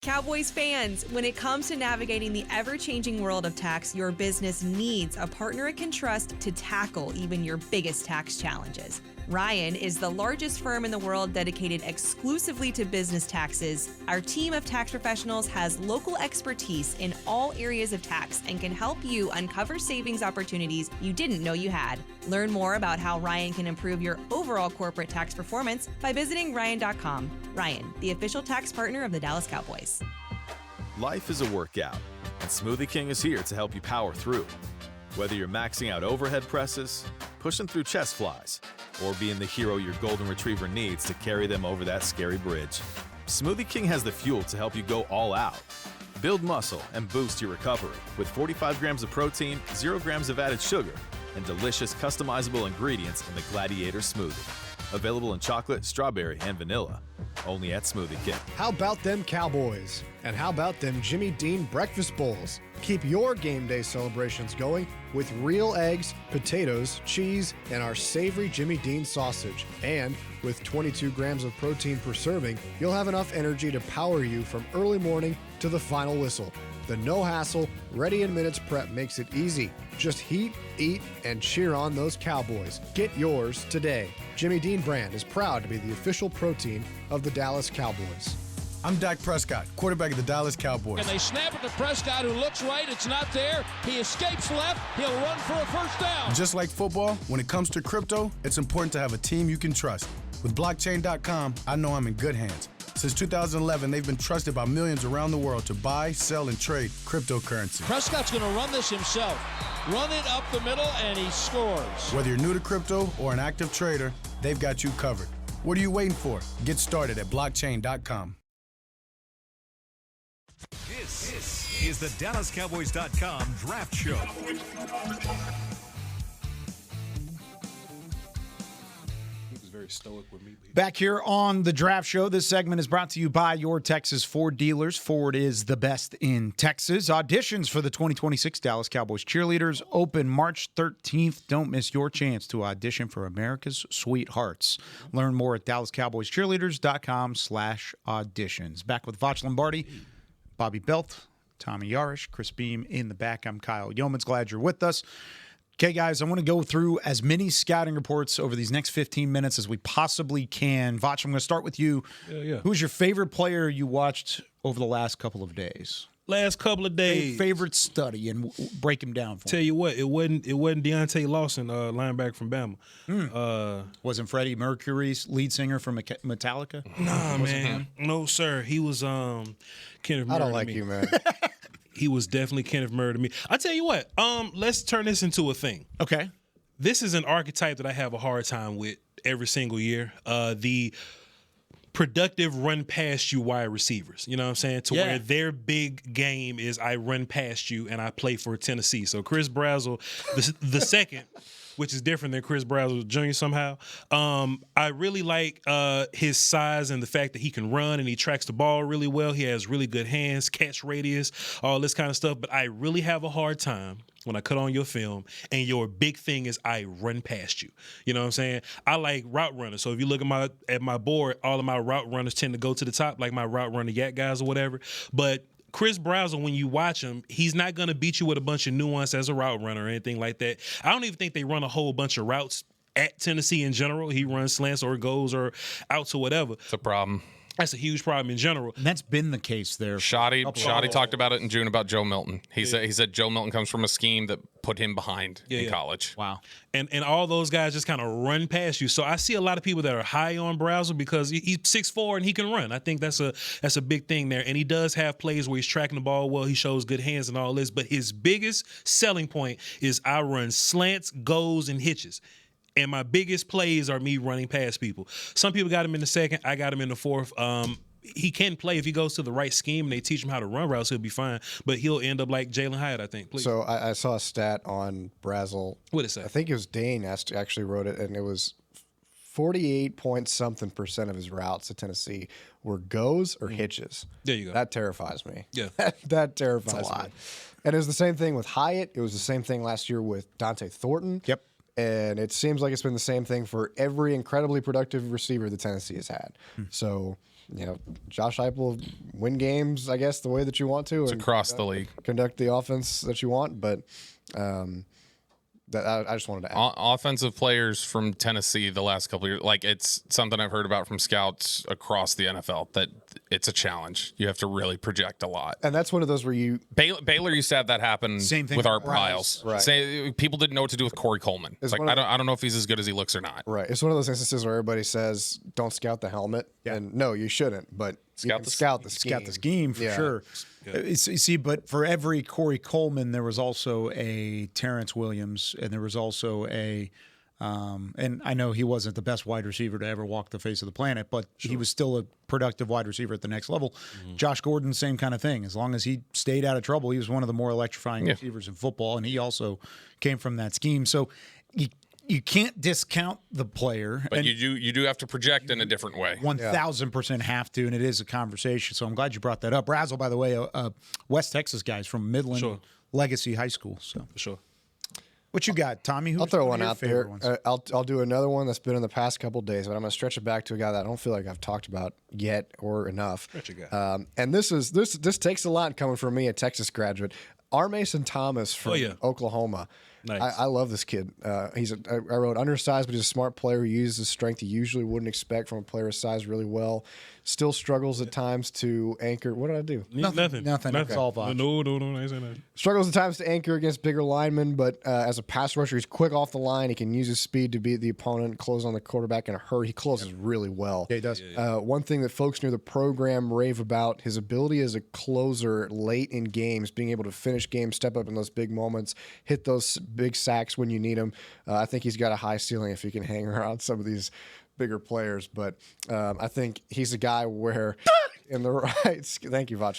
Cowboys fans, when it comes to navigating the ever-changing world of tax, your business needs a partner it can trust to tackle even your biggest tax challenges. Ryan is the largest firm in the world dedicated exclusively to business taxes. Our team of tax professionals has local expertise in all areas of tax and can help you uncover savings opportunities you didn't know you had. Learn more about how Ryan can improve your overall corporate tax performance by visiting Ryan.com. Ryan, the official tax partner of the Dallas Cowboys. Life is a workout, and Smoothie King is here to help you power through. Whether you're maxing out overhead presses, pushing through chest flies, or being the hero your golden retriever needs to carry them over that scary bridge, Smoothie King has the fuel to help you go all out. Build muscle and boost your recovery with 45 grams of protein, 0 grams of added sugar, and delicious customizable ingredients in the Gladiator Smoothie. Available in chocolate, strawberry, and vanilla. Only at Smoothie King. How about them Cowboys? And how about them Jimmy Dean breakfast bowls? Keep your game day celebrations going with real eggs, potatoes, cheese, and our savory Jimmy Dean sausage. And with 22 grams of protein per serving, you'll have enough energy to power you from early morning to the final whistle. The no-hassle, ready-in-minutes prep makes it easy. Just heat, eat, and cheer on those Cowboys. Get yours today. Jimmy Dean brand is proud to be the official protein of the Dallas Cowboys. I'm Dak Prescott, quarterback of the Dallas Cowboys. And they snap it to Prescott, who looks right. It's not there. He escapes left. He'll run for a first down. Just like football, when it comes to crypto, it's important to have a team you can trust. With blockchain.com, I know I'm in good hands. Since 2011, they've been trusted by millions around the world to buy, sell, and trade cryptocurrency. Prescott's going to run this himself. Run it up the middle, and he scores. Whether you're new to crypto or an active trader, they've got you covered. What are you waiting for? Get started at blockchain.com. This is the DallasCowboys.com Draft Show. Stoic with me. Back here on the Draft Show, this segment is brought to you by your Texas Ford dealers. Ford is the best in Texas. Auditions for the 2026 Dallas Cowboys cheerleaders open March 13th. Don't miss your chance to audition for America's Sweethearts. Learn more at DallasCowboyscheerleaders.com/auditions. Back with Voch Lombardi, Bobby Belt, Tommy Yarrish, Chris Beam in the back. I'm Kyle Youmans. Glad you're with us. Okay, guys, I want to go through as many scouting reports over these next 15 minutes as we possibly can. Voch, I'm going to start with you. Yeah. Who's your favorite player you watched over the last couple of days? Last couple of days. Favorite study, and break him down for me. Tell you what, it wasn't Deontay Lawson, linebacker from Bama. Wasn't Freddie Mercury's lead singer from Metallica? Nah, man. No, sir. He was I don't like you, man. He was definitely Kenneth Murray to me. I tell you what, let's turn this into a thing. Okay. This is an archetype that I have a hard time with every single year. The productive run past you wide receivers. You know what I'm saying? To where their big game is I run past you and I play for Tennessee. So Chris Brazzell, the second, which is different than Chris Brazzell Jr. somehow. I really like his size and the fact that he can run and he tracks the ball really well. He has really good hands, catch radius, all this kind of stuff. But I really have a hard time when I cut on your film and your big thing is I run past you. You know what I'm saying? I like route runners. So if you look at my board, all of my route runners tend to go to the top, like my route runner yak guys or whatever. But Chris Brazzell, when you watch him, he's not going to beat you with a bunch of nuance as a route runner or anything like that. I don't even think they run a whole bunch of routes at Tennessee in general. He runs slants or goes or outs or whatever. It's a problem. That's a huge problem in general. And that's been the case there. Shoddy talked about it in June about Joe Milton. He said Joe Milton comes from a scheme that put him behind in college. Wow. And all those guys just kind of run past you. So I see a lot of people that are high on Brazzell because he's 6'4" and he can run. I think that's a big thing there. And he does have plays where he's tracking the ball well. He shows good hands and all this. But his biggest selling point is I run slants, goes, and hitches. And my biggest plays are me running past people. Some people got him in the second. I got him in the fourth. He can play if he goes to the right scheme and they teach him how to run routes, he'll be fine. But he'll end up like Jalen Hyatt, I think. Please. So I saw a stat on Brazzell. What is that? I think it was Dane actually wrote it, and it was 48-point-something% of his routes at Tennessee were goes or hitches. There you go. That terrifies me. Yeah. that terrifies me. And it was the same thing with Hyatt. It was the same thing last year with Dante Thornton. Yep. And it seems like it's been the same thing for every incredibly productive receiver that Tennessee has had. So, Josh Heupel win games, I guess, the way that you want to. It's across the league. Conduct the offense that you want. But I just wanted to add. Offensive players from Tennessee the last couple of years, like it's something I've heard about from scouts across the NFL, that it's a challenge. You have to really project a lot. And that's one of those where you... Baylor used to have that happen with Art Briles. Right. People didn't know what to do with Corey Coleman. It's like, I don't know if he's as good as he looks or not. Right. It's one of those instances where everybody says, don't scout the helmet. Yeah. And no, you shouldn't. But scout the scheme. Scout the scheme for sure. You see, but for every Corey Coleman, there was also a Terrence Williams, and there was also a and I know he wasn't the best wide receiver to ever walk the face of the planet, but he was still a productive wide receiver at the next level. Josh Gordon, same kind of thing. As long as he stayed out of trouble, he was one of the more electrifying receivers in football, and he also came from that scheme. So you can't discount the player. But you do have to project in a different way. 1,000% have to, and it is a conversation. So I'm glad you brought that up. Brazzell, by the way, West Texas guys from Midland Legacy High School. So for sure. What you got, Tommy? I'll throw one out there. I'll do another one that's been in the past couple of days, but I'm going to stretch it back to a guy that I don't feel like I've talked about yet or enough. And this takes a lot coming from me, a Texas graduate. R. Mason Thomas from Oklahoma. Nice. I love this kid. I wrote undersized, but he's a smart player who uses his strength he usually wouldn't expect from a player his size really well. Still struggles at times to anchor. What did I do? Nothing. It's all Voch. No, I ain't saying that. Struggles at times to anchor against bigger linemen, but as a pass rusher, he's quick off the line. He can use his speed to beat the opponent, close on the quarterback in a hurry. He closes really well. Yeah, he does. One thing that folks near the program rave about, his ability as a closer late in games, being able to finish games, step up in those big moments, hit those big sacks when you need them. I think he's got a high ceiling if he can hang around some of these bigger players, but I think he's a guy where in the right thank you, Voch.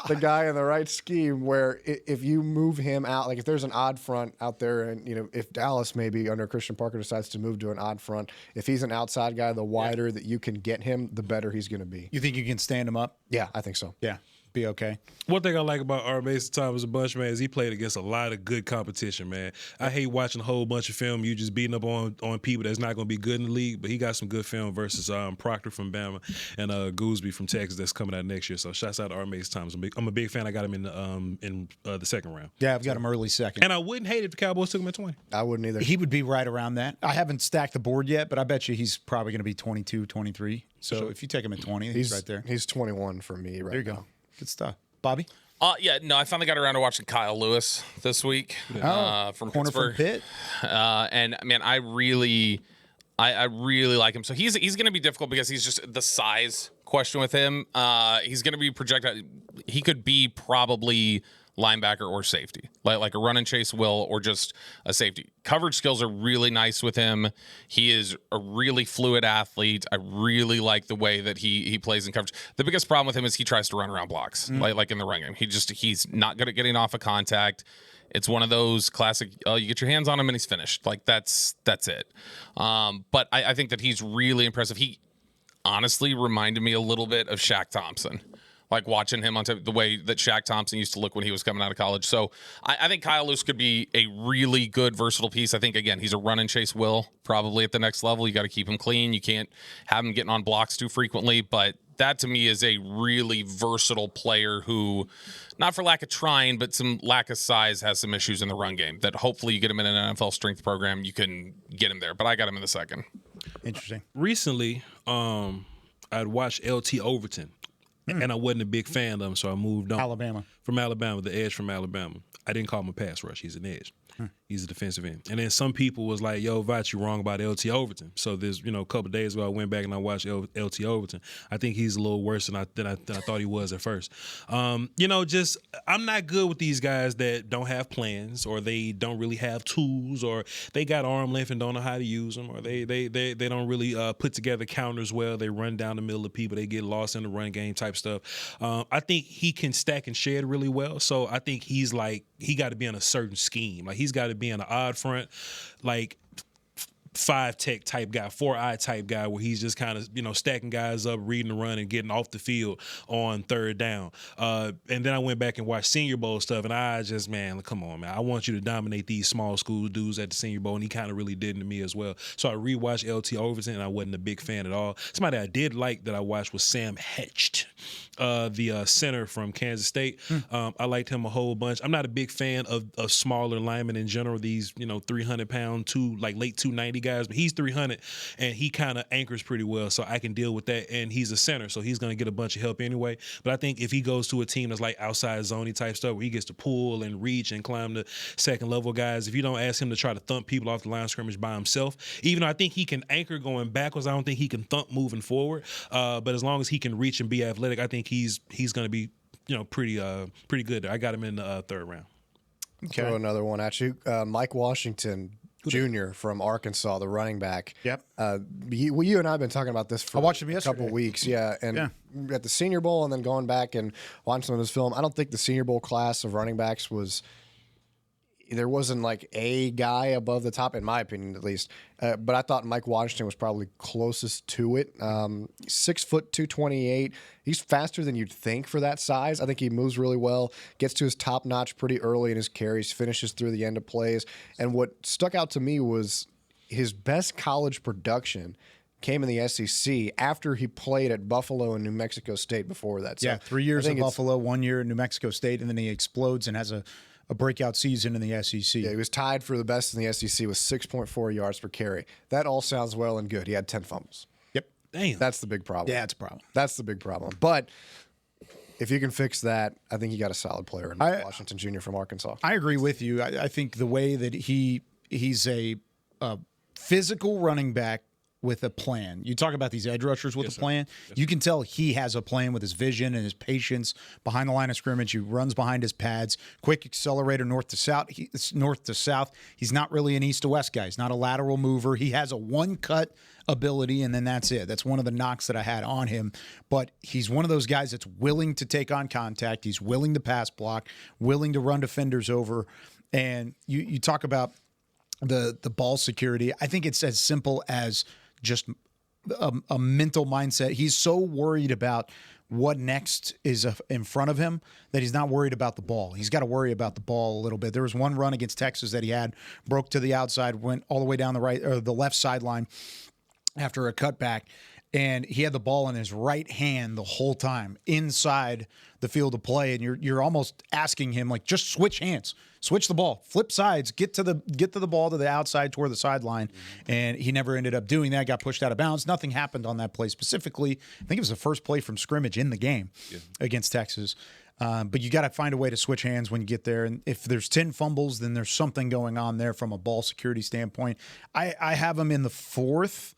The guy in the right scheme where if you move him out, like if there's an odd front out there, and if Dallas maybe under Christian Parker decides to move to an odd front, if he's an outside guy, the wider that you can get him, the better he's going to be. You think you can stand him up? Yeah, I think so. Yeah. Be okay. One thing I like about R. Mason Thomas a bunch, man, is he played against a lot of good competition, man. I hate watching a whole bunch of film, you just beating up on people that's not going to be good in the league, but he got some good film versus Proctor from Bama and Gooseby from Texas that's coming out next year. So shouts out to R. Mason Thomas. I'm a big fan. I got him in the second round. Yeah, I've got him early second. And I wouldn't hate it if the Cowboys took him at 20. I wouldn't either. He would be right around that. I haven't stacked the board yet, but I bet you he's probably going to be 22, 23. So if you take him at 20, he's right there. He's 21 for me right now. There you go. Good stuff. Bobby? I finally got around to watching Kyle Lewis this week from corner Pittsburgh. from Pitt. And man, I really like him. So he's going to be difficult because he's just the size question with him. He's going to be projected. He could be probably linebacker or safety, like a run and chase will or just a safety. Coverage skills are really nice with him. He is a really fluid athlete. I really like the way that he plays in coverage. The biggest problem with him is he tries to run around blocks, like in the run game. He's not good at getting off of contact. It's one of those classic, you get your hands on him and he's finished. Like that's it. But I think that he's really impressive. He honestly reminded me a little bit of Shaq Thompson, like watching him on the way that Shaq Thompson used to look when he was coming out of college. So I think Kyle Lewis could be a really good, versatile piece. I think, again, he's a run and chase will probably at the next level. You got to keep him clean. You can't have him getting on blocks too frequently. But that to me is a really versatile player who, not for lack of trying, but some lack of size, has some issues in the run game that hopefully you get him in an NFL strength program, you can get him there. But I got him in the second. Interesting. Recently, I'd watched LT Overton, and I wasn't a big fan of him, so I moved on. From Alabama, the edge from Alabama. I didn't call him a pass rush. He's an edge. He's a defensive end. And then some people was like, yo, Voch, you wrong about LT Overton. So there's, a couple of days ago, I went back and I watched LT Overton. I think he's a little worse than I thought he was at first. I'm not good with these guys that don't have plans, or they don't really have tools, or they got arm length and don't know how to use them, or they don't really put together counters well. They run down the middle of people. They get lost in the run game type stuff. I think he can stack and shed really well. So I think he got to be in a certain scheme. Like he's got to be in an odd front, like 5-tech type guy, 4-eye type guy, where he's just kind of, stacking guys up, reading the run and getting off the field on third down. And then I went back and watched Senior Bowl stuff, and I just, come on, man. I want you to dominate these small school dudes at the Senior Bowl, and he kind of really did to me as well. So I rewatched LT Overton, and I wasn't a big fan at all. Somebody I did like that I watched was Sam Hecht, the center from Kansas State. I liked him a whole bunch. I'm not a big fan of smaller linemen in general, these, 300-pound, late 290 guys, but he's 300 and he kind of anchors pretty well, so I can deal with that. And he's a center, so he's going to get a bunch of help anyway. But I think if he goes to a team that's like outside zone type stuff, where he gets to pull and reach and climb the second level guys, if you don't ask him to try to thump people off the line of scrimmage by himself, even though I think he can anchor going backwards, I don't think he can thump moving forward. But as long as he can reach and be athletic, I think he's going to be pretty good. I got him in the third round. Okay. Throw another one at you. Mike Washington Jr. from Arkansas, the running back. Yep. You and I have been talking about this for I watched him a yesterday. couple weeks. Yeah. And at the Senior Bowl and then going back and watching some of his film, I don't think the Senior Bowl class of running backs there wasn't like a guy above the top, in my opinion, at least. But I thought Mike Washington was probably closest to it. 6 foot 228. He's faster than you'd think for that size. I think he moves really well, gets to his top notch pretty early in his carries, finishes through the end of plays. And what stuck out to me was his best college production came in the SEC after he played at Buffalo and New Mexico State before that. So 3 years at Buffalo, 1 year in New Mexico State, and then he explodes and has a breakout season in the SEC. Yeah, he was tied for the best in the SEC with 6.4 yards per carry. That all sounds well and good. He had 10 fumbles. Yep. Damn. That's the big problem. Yeah, it's a problem. That's the big problem. But if you can fix that, I think you got a solid player in Washington Jr. from Arkansas. I agree with you. I think the way that he's a physical running back with a plan. You talk about these edge rushers with a plan. You can tell he has a plan with his vision and his patience behind the line of scrimmage. He runs behind his pads, quick accelerator north to south. He's not really an east to west guy. He's not a lateral mover. He has a one-cut ability, and then that's it. That's one of the knocks that I had on him. But he's one of those guys that's willing to take on contact. He's willing to pass block, willing to run defenders over. And you talk about the ball security. I think it's as simple as just a mental mindset. He's so worried about what next is in front of him that he's not worried about the ball. He's got to worry about the ball a little bit. There was one run against Texas that he had, broke to the outside, went all the way down the right or the left sideline after a cutback, and he had the ball in his right hand the whole time inside the field of play, and you're almost asking him, like, just switch hands, switch the ball, flip sides, get to the ball to the outside toward the sideline. And he never ended up doing that, got pushed out of bounds. Nothing happened on that play specifically. I think it was the first play from scrimmage in the game against Texas. But you got to find a way to switch hands when you get there. And if there's 10 fumbles, then there's something going on there from a ball security standpoint. I have him in the 4th,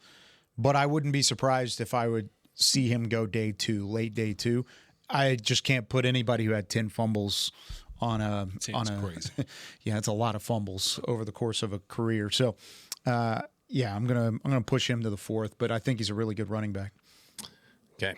but I wouldn't be surprised if I would see him go day 2, late day 2. I just can't put anybody who had 10 fumbles crazy. Yeah, it's a lot of fumbles over the course of a career. So, yeah, I'm gonna push him to the 4th, but I think he's a really good running back. Okay.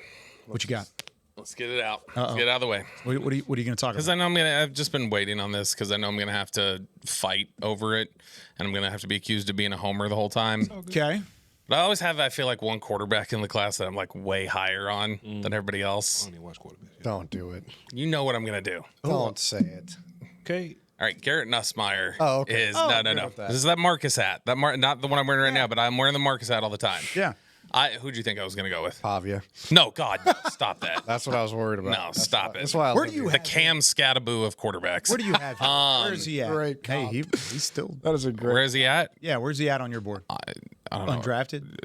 What you got? Let's get it out. Let's get it out of the way. What are you going to talk about? Because I know I've just been waiting on this because I know I'm going to have to fight over it, and I'm going to have to be accused of being a homer the whole time. Okay. But I always have, I feel like, one quarterback in the class that I'm like way higher on than everybody else. I don't even watch quarterbacks. Don't do it. You know what I'm going to do. Don't say it. Okay. All right, Garrett Nussmeier okay. is no. This is that Marcus hat. Not the one I'm wearing right now, but I'm wearing the Marcus hat all the time. Yeah. Who'd you think I was going to go with? Pavia. No, God, no, stop that. That's what I was worried about. No, stop it. That's why. Where do you The Cam Scataboo of quarterbacks. Where do you have him? Where is he at? great Hey, comp. he's still. That is a great. Where is he at? Yeah, where's he at on your board? I don't know. Undrafted.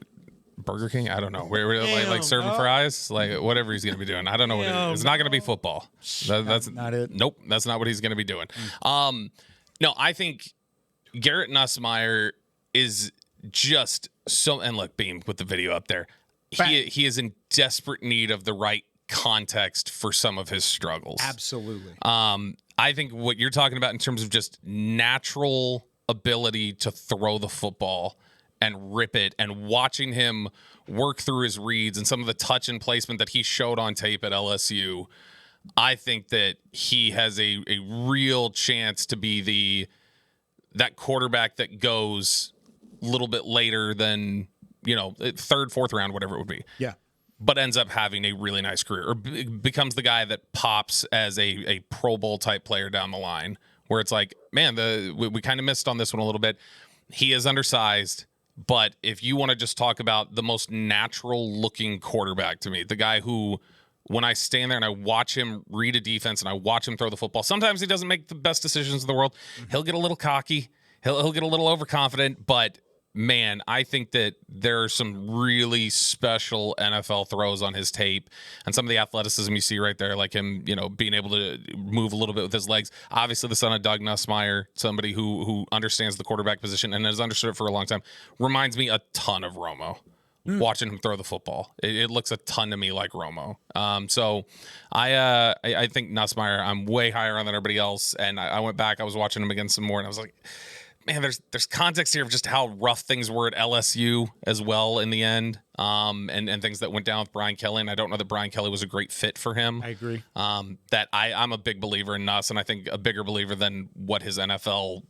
Burger King? I don't know. Where like serving fries? Like whatever he's going to be doing. I don't know what it is. It's not going to be football. That's not it. Nope, that's not what he's going to be doing. No, I think Garrett Nussmeier is just so. And look, Beam with the video up there. He is in desperate need of the right context for some of his struggles. Absolutely. I think what you're talking about in terms of just natural ability to throw the football and rip it, and watching him work through his reads and some of the touch and placement that he showed on tape at LSU, I think that he has a real chance to be that quarterback that goes a little bit later than, 3rd, 4th round, whatever it would be. Yeah. But ends up having a really nice career, or becomes the guy that pops as a Pro Bowl type player down the line, where it's like, man, we kind of missed on this one a little bit. He is undersized, but if you want to just talk about the most natural looking quarterback to me, the guy who, when I stand there and I watch him read a defense and I watch him throw the football, sometimes he doesn't make the best decisions in the world. He'll get a little cocky. He'll get a little overconfident, but man, I think that there are some really special NFL throws on his tape, and some of the athleticism you see right there, like him, being able to move a little bit with his legs. Obviously, the son of Doug Nussmeier, somebody who understands the quarterback position and has understood it for a long time, reminds me a ton of Romo. Watching him throw the football, it looks a ton to me like Romo. So I think Nussmeier, I'm way higher on than everybody else, and I went back, I was watching him again some more, and I was like, man, there's context here of just how rough things were at LSU as well in the end, and things that went down with Brian Kelly. And I don't know that Brian Kelly was a great fit for him. I agree. That I'm a big believer in Nuss, and I think a bigger believer than what his NFL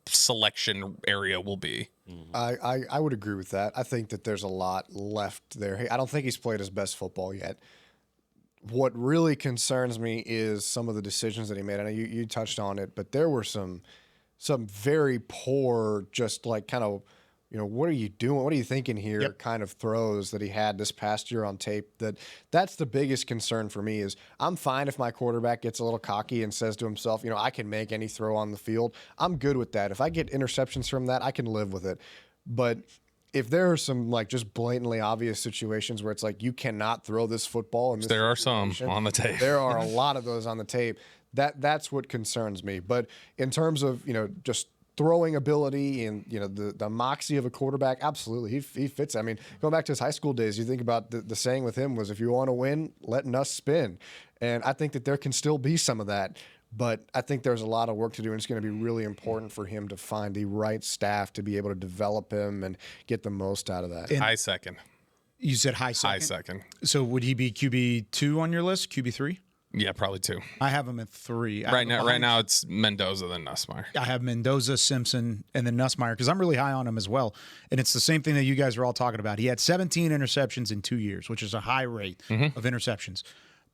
selection area will be. I would agree with that. I think that there's a lot left there. I don't think he's played his best football yet. What really concerns me is some of the decisions that he made. I know you touched on it, but there were some very poor, just like kind of, what are you doing? What are you thinking here? Yep. Kind of throws that he had this past year on tape. That's the biggest concern for me. Is I'm fine if my quarterback gets a little cocky and says to himself, I can make any throw on the field. I'm good with that. If I get interceptions from that, I can live with it. But if there are some like just blatantly obvious situations where it's like you cannot throw this football, in this There are some on the tape. There are a lot of those on the tape. That's what concerns me. But in terms of just throwing ability and the moxie of a quarterback, absolutely he fits. I mean, going back to his high school days, you think about the saying with him was, if you want to win, let Nuss spin. And I think that there can still be some of that. But I think there's a lot of work to do, and it's going to be really important for him to find the right staff to be able to develop him and get the most out of that. And high second. You said high second? High second. So would he be QB2 on your list, QB3? Yeah, probably 2. I have him at 3. Right now it's Mendoza then Nussmeier. I have Mendoza, Simpson, and then Nussmeier because I'm really high on him as well. And it's the same thing that you guys are all talking about. He had 17 interceptions in 2 years, which is a high rate of interceptions.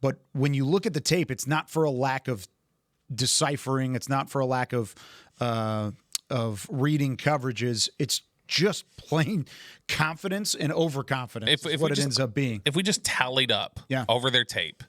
But when you look at the tape, it's not for a lack of deciphering. It's not for a lack of reading coverages. It's just plain confidence and overconfidence is what it ends up being. If we just tallied up over their tape,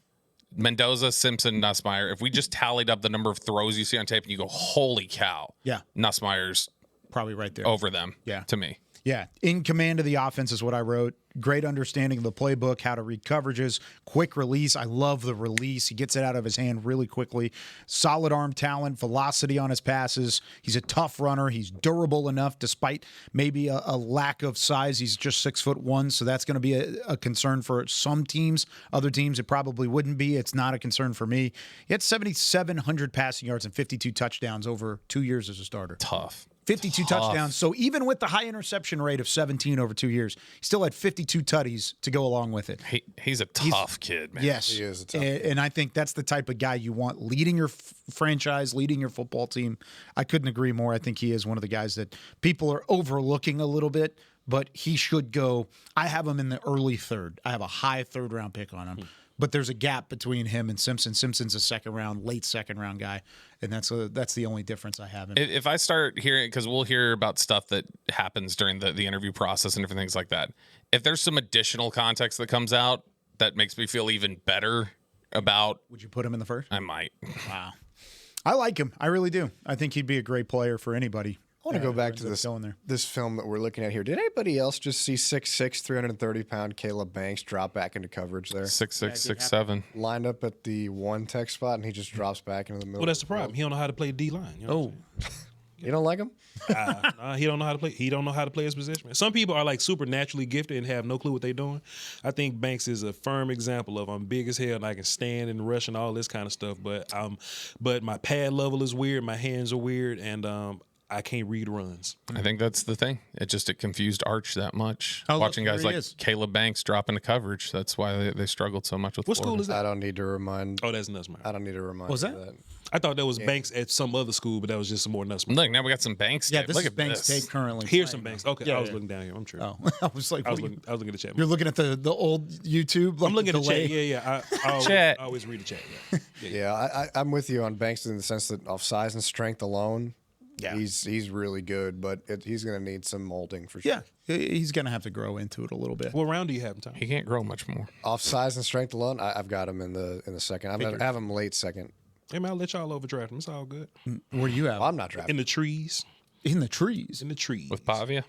Mendoza, Simpson, Nussmeier, if we just tallied up the number of throws you see on tape and you go, holy cow, Nussmeier's probably right there over them, to me. Yeah, in command of the offense is what I wrote. great understanding of the playbook, how to read coverages, quick release. I love the release. He gets it out of his hand really quickly. Solid arm talent, velocity on his passes. He's a tough runner. He's durable enough despite maybe a lack of size. He's just 6'1", so that's going to be a concern for some teams. Other teams, it probably wouldn't be. It's not a concern for me. He had 7,700 passing yards and 52 touchdowns over 2 years as a starter. Tough. 52 touchdowns. So even with the high interception rate of 17 over 2 years, he still had 52 tutties to go along with it. He's a tough kid, man. Yes. He is a tough kid. And I think that's the type of guy you want leading your franchise, leading your football team. I couldn't agree more. I think he is one of the guys that people are overlooking a little bit, but he should go. I have him in the early third. I have a high third-round pick on him. But there's a gap between him and Simpson. Simpson's a late second round guy, and that's the only difference I have. If I start hearing, because we'll hear about stuff that happens during the interview process and different things like that. If there's some additional context that comes out that makes me feel even better about, would you put him in the first? I might. Wow, I like him. I really do. I think he'd be a great player for anybody. I want to go back to this film that we're looking at here. Did anybody else just see 6'6", 330-pound Caleb Banks drop back into coverage there? 6'6", 6'7". Lined up at the one tech spot, and he just drops back into the middle. Well, that's the problem. He don't know how to play D-line. You know you don't like him? He don't know how to play. He don't know how to play his position. Some people are like supernaturally gifted and have no clue what they're doing. I think Banks is a firm example of I'm big as hell and I can stand and rush and all this kind of stuff. But my pad level is weird. My hands are weird, and I can't read runs. I think that's the thing. It confused Arch that much. Oh, Watching guys like is. Caleb Banks drop into coverage. That's why they struggled so much with What Florida. school is that? I don't need to remind. Oh, that's Nussmeier. I don't need to remind. Was you that? of that? I thought that was Banks at some other school, but that was just some more Nussmeier. Look, now we got some Banks tape. Yeah, this Look is at Banks this. tape currently. Here's some Banks. Okay, Yeah, I was yeah. looking down here. I'm true. Oh, I was like, I was looking at the chat. You're looking at the old YouTube. Like I'm looking at the delay? chat. Yeah. I Chat. always read the chat. I'm with you on Banks in the sense that off size and strength alone, he's really good, but he's going to need some molding for sure. Yeah, he's going to have to grow into it a little bit. What round do you have him, Tom? He can't grow much more. Off size and strength alone, I've got him in the second. I have him late second. Hey man, I'll let y'all overdraft him. It's all good. Where do you have? Well, I'm not drafting. In the trees. In the trees. In the trees. With Pavia?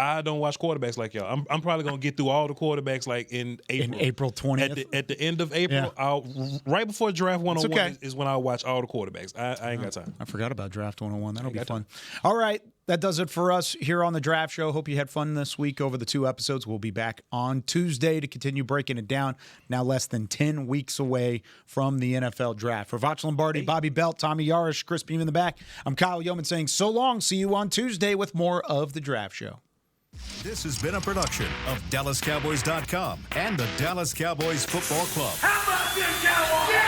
I don't watch quarterbacks like y'all. I'm probably gonna get through all the quarterbacks like in April. In April 20th. At the end of April, Yeah. right before draft 101 okay. is when I'll watch all the quarterbacks. I ain't got time. I forgot about Draft 101. That'll be fun. All right. That does it for us here on the Draft Show. Hope you had fun this week over the 2 episodes. We'll be back on Tuesday to continue breaking it down. Now less than 10 weeks away from the NFL Draft. For Voch Lombardi, Bobby Belt, Tommy Yarrish, Chris Beam in the back, I'm Kyle Youmans saying so long. See you on Tuesday with more of the Draft Show. This has been a production of DallasCowboys.com and the Dallas Cowboys Football Club. How about this, Cowboys?